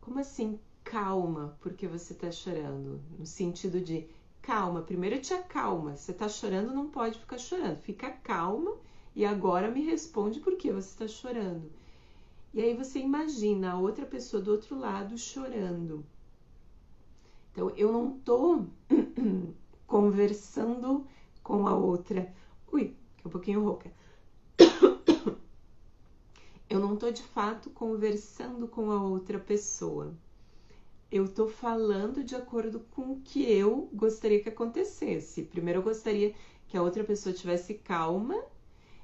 Como assim, calma, por que você está chorando? No sentido de calma, primeiro te acalma. Você está chorando, não pode ficar chorando. Fica calma e agora me responde por que você está chorando. E aí você imagina a outra pessoa do outro lado chorando. Então eu não estou conversando com a outra. Ui, é um pouquinho rouca. Eu não estou de fato conversando com a outra pessoa. Eu estou falando de acordo com o que eu gostaria que acontecesse. Primeiro eu gostaria que a outra pessoa tivesse calma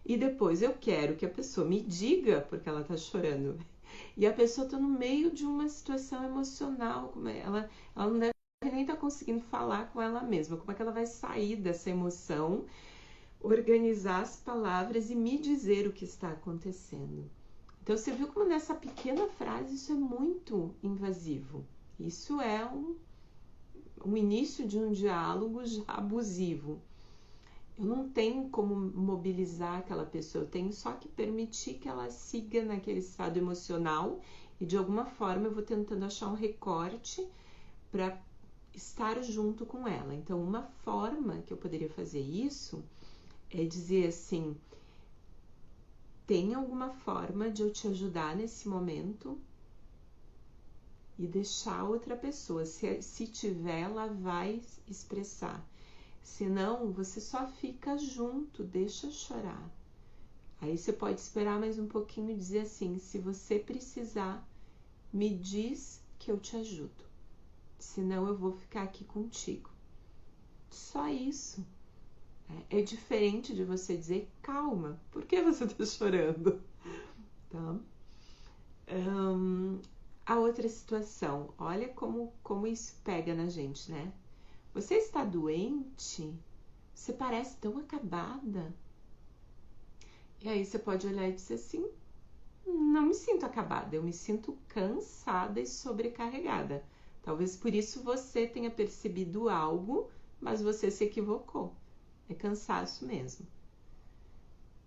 e depois eu quero que a pessoa me diga porque ela está chorando. E a pessoa está no meio de uma situação emocional, ela não deve nem estar conseguindo falar com ela mesma. Como é que ela vai sair dessa emoção, organizar as palavras e me dizer o que está acontecendo? Então você viu como nessa pequena frase isso é muito invasivo. Isso é um início de um diálogo já abusivo. Eu não tenho como mobilizar aquela pessoa, eu tenho só que permitir que ela siga naquele estado emocional e de alguma forma eu vou tentando achar um recorte para estar junto com ela. Então, uma forma que eu poderia fazer isso é dizer assim: tem alguma forma de eu te ajudar nesse momento? E deixar outra pessoa, se tiver, ela vai expressar. Senão, você só fica junto, deixa chorar. Aí você pode esperar mais um pouquinho e dizer assim: se você precisar, me diz que eu te ajudo. Senão eu vou ficar aqui contigo. Só isso. É diferente de você dizer: calma, por que você está chorando? Tá? A outra situação, olha como isso pega na gente, né? Você está doente? Você parece tão acabada. E aí você pode olhar e dizer assim: não me sinto acabada, eu me sinto cansada e sobrecarregada. Talvez por isso você tenha percebido algo, mas você se equivocou. É cansaço mesmo.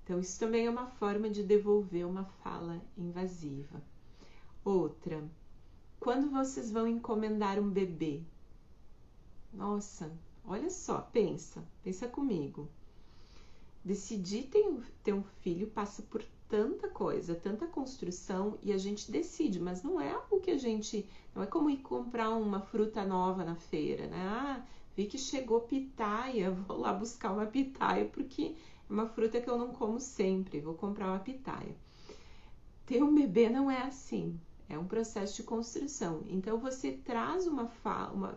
Então isso também é uma forma de devolver uma fala invasiva. Outra, quando vocês vão encomendar um bebê? Nossa, olha só, pensa comigo. Decidir ter um filho passa por tanta coisa, tanta construção e a gente decide, mas não é algo que não é como ir comprar uma fruta nova na feira, né? Ah, vi que chegou pitaia, vou lá buscar uma pitaia porque é uma fruta que eu não como sempre, vou comprar uma pitaia. Ter um bebê não é assim. É um processo de construção. Então você traz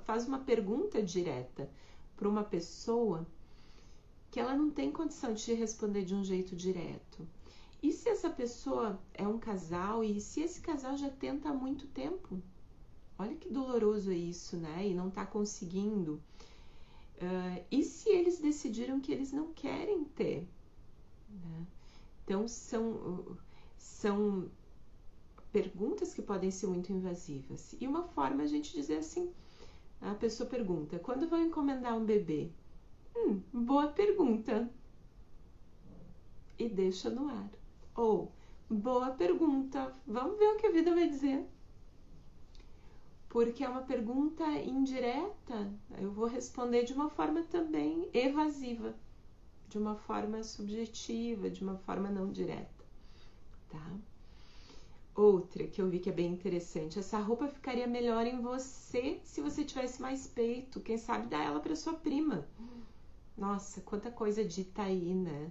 faz uma pergunta direta para uma pessoa que ela não tem condição de te responder de um jeito direto. E se essa pessoa é um casal e se esse casal já tenta há muito tempo? Olha que doloroso é isso, né? E não está conseguindo. E se eles decidiram que eles não querem ter? Né? Então são perguntas que podem ser muito invasivas. E uma forma é a gente dizer assim, a pessoa pergunta: quando vão encomendar um bebê? Boa pergunta. E deixa no ar. Ou, boa pergunta, vamos ver o que a vida vai dizer. Porque é uma pergunta indireta, eu vou responder de uma forma também evasiva, de uma forma subjetiva, de uma forma não direta, tá? Outra que eu vi que é bem interessante, essa roupa ficaria melhor em você se você tivesse mais peito, quem sabe dá ela para sua prima. Nossa, quanta coisa dita aí, né?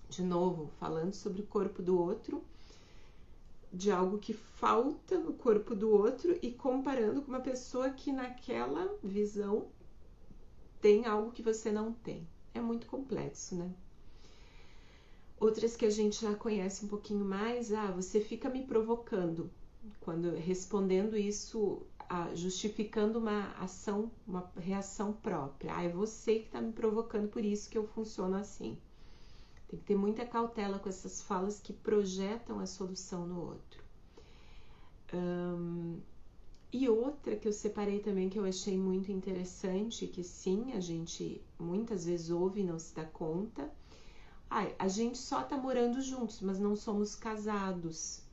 De novo, falando sobre o corpo do outro, de algo que falta no corpo do outro e comparando com uma pessoa que naquela visão tem algo que você não tem. É muito complexo, né? Outras que a gente já conhece um pouquinho mais, você fica me provocando. Quando respondendo isso, justificando uma ação, uma reação própria. É você que está me provocando, por isso que eu funciono assim. Tem que ter muita cautela com essas falas que projetam a solução no outro. E outra que eu separei também, que eu achei muito interessante, que sim, a gente muitas vezes ouve e não se dá conta. A gente só tá morando juntos, mas não somos casados.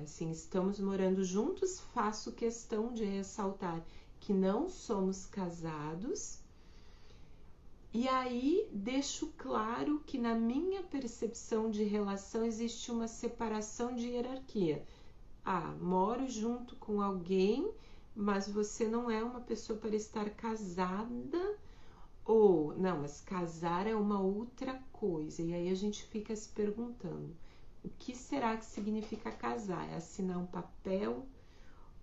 Assim, estamos morando juntos, faço questão de ressaltar que não somos casados. E aí deixo claro que na minha percepção de relação existe uma separação de hierarquia. Moro junto com alguém, mas você não é uma pessoa para estar casada. Ou, não, mas casar é uma outra coisa. E aí a gente fica se perguntando, o que será que significa casar? É assinar um papel?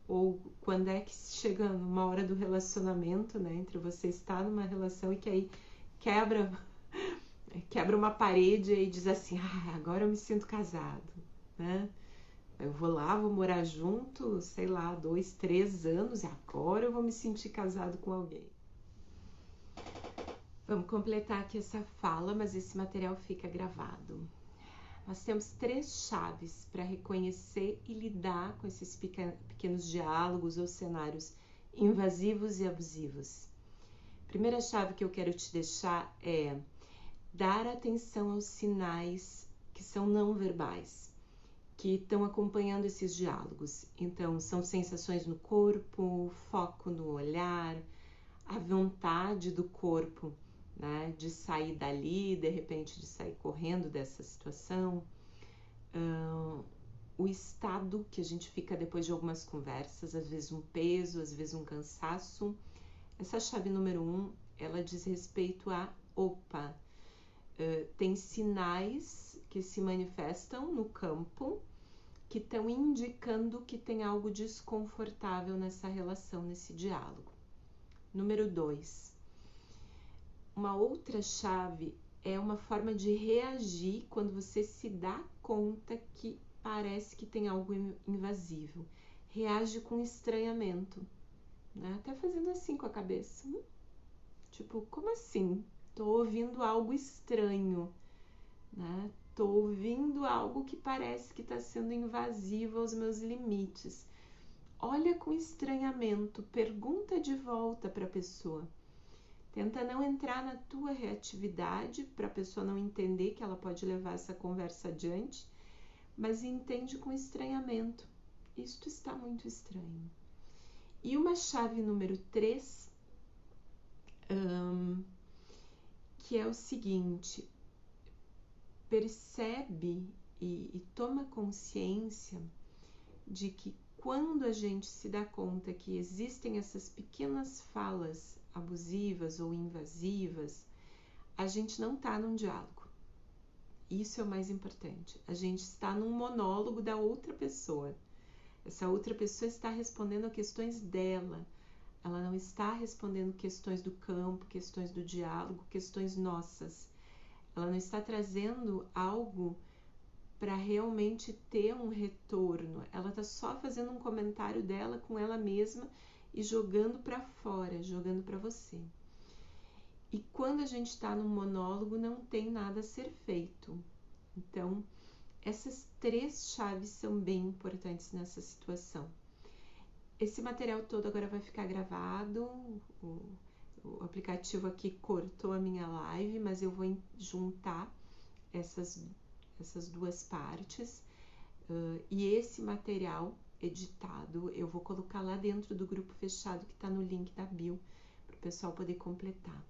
Ou quando é que chega uma hora do relacionamento, né? Entre você estar numa relação e que aí quebra uma parede e diz assim, agora eu me sinto casado, né? Eu vou lá, vou morar junto, sei lá, 2, 3 anos e agora eu vou me sentir casado com alguém. Vamos completar aqui essa fala, mas esse material fica gravado. Nós temos 3 chaves para reconhecer e lidar com esses pequenos diálogos ou cenários invasivos e abusivos. A primeira chave que eu quero te deixar é dar atenção aos sinais que são não verbais, que estão acompanhando esses diálogos. Então, são sensações no corpo, foco no olhar, a vontade do corpo, né, de sair dali, de repente de sair correndo dessa situação, o estado que a gente fica depois de algumas conversas, às vezes um peso, às vezes um cansaço. Essa chave número 1, ela diz respeito a tem sinais que se manifestam no campo que estão indicando que tem algo desconfortável nessa relação, nesse diálogo. Número 2, uma outra chave é uma forma de reagir quando você se dá conta que parece que tem algo invasivo. Reage com estranhamento, né? Até fazendo assim com a cabeça. Tipo, como assim? Tô ouvindo algo estranho, né? Tô ouvindo algo que parece que está sendo invasivo aos meus limites. Olha com estranhamento, pergunta de volta para a pessoa. Tenta não entrar na tua reatividade para a pessoa não entender que ela pode levar essa conversa adiante, mas entende com estranhamento. Isto está muito estranho. E uma chave número 3, que é o seguinte, percebe e toma consciência de que quando a gente se dá conta que existem essas pequenas falas abusivas ou invasivas, a gente não está num diálogo. Isso é o mais importante. A gente está num monólogo da outra pessoa. Essa outra pessoa está respondendo a questões dela. Ela não está respondendo questões do campo, questões do diálogo, questões nossas. Ela não está trazendo algo para realmente ter um retorno. Ela está só fazendo um comentário dela com ela mesma e jogando para fora, jogando para você. E quando a gente está num monólogo, não tem nada a ser feito. Então, essas 3 chaves são bem importantes nessa situação. Esse material todo agora vai ficar gravado. O aplicativo aqui cortou a minha live, mas eu vou juntar essas 2 partes. E esse material editado eu vou colocar lá dentro do grupo fechado que está no link da bio, para o pessoal poder completar.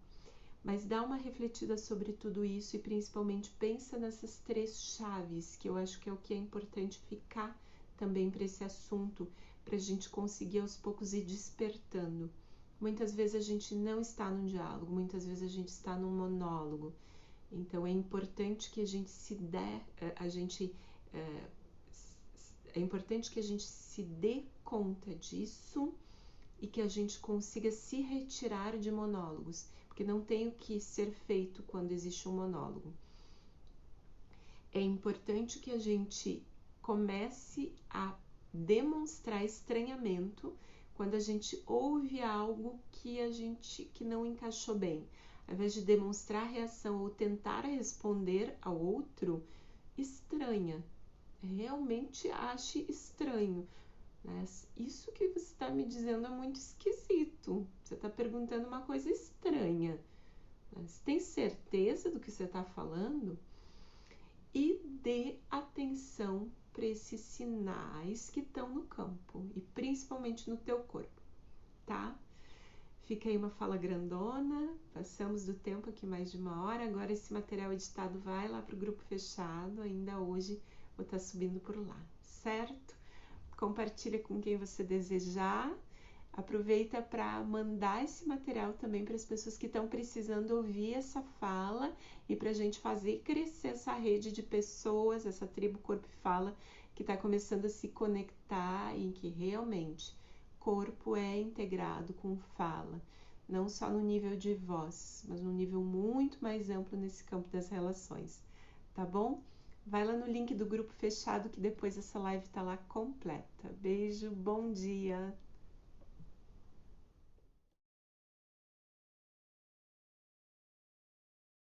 Mas dá uma refletida sobre tudo isso e principalmente pensa nessas 3 chaves, que eu acho que é o que é importante ficar também para esse assunto, para a gente conseguir aos poucos ir despertando. Muitas vezes a gente não está num diálogo, muitas vezes a gente está num monólogo. Então é importante que a gente se dê conta disso e que a gente consiga se retirar de monólogos, porque não tem o que ser feito quando existe um monólogo. É importante que a gente comece a demonstrar estranhamento quando a gente ouve algo que não encaixou bem. Ao invés de demonstrar reação ou tentar responder ao outro, estranha. Realmente ache estranho. Mas isso que você está me dizendo é muito esquisito. Você está perguntando uma coisa estranha. Você tem certeza do que você está falando? E dê atenção para esses sinais que estão no campo e principalmente no teu corpo, tá? Fica aí uma fala grandona, passamos do tempo aqui mais de 1 hora, agora esse material editado vai lá para o grupo fechado, ainda hoje vou estar subindo por lá, certo? Compartilha com quem você desejar, aproveita para mandar esse material também para as pessoas que estão precisando ouvir essa fala e para a gente fazer crescer essa rede de pessoas, essa tribo Corpo e Fala, que está começando a se conectar em que realmente corpo é integrado com fala, não só no nível de voz, mas no nível muito mais amplo nesse campo das relações, tá bom? Vai lá no link do grupo fechado que depois essa live tá lá completa. Beijo, bom dia!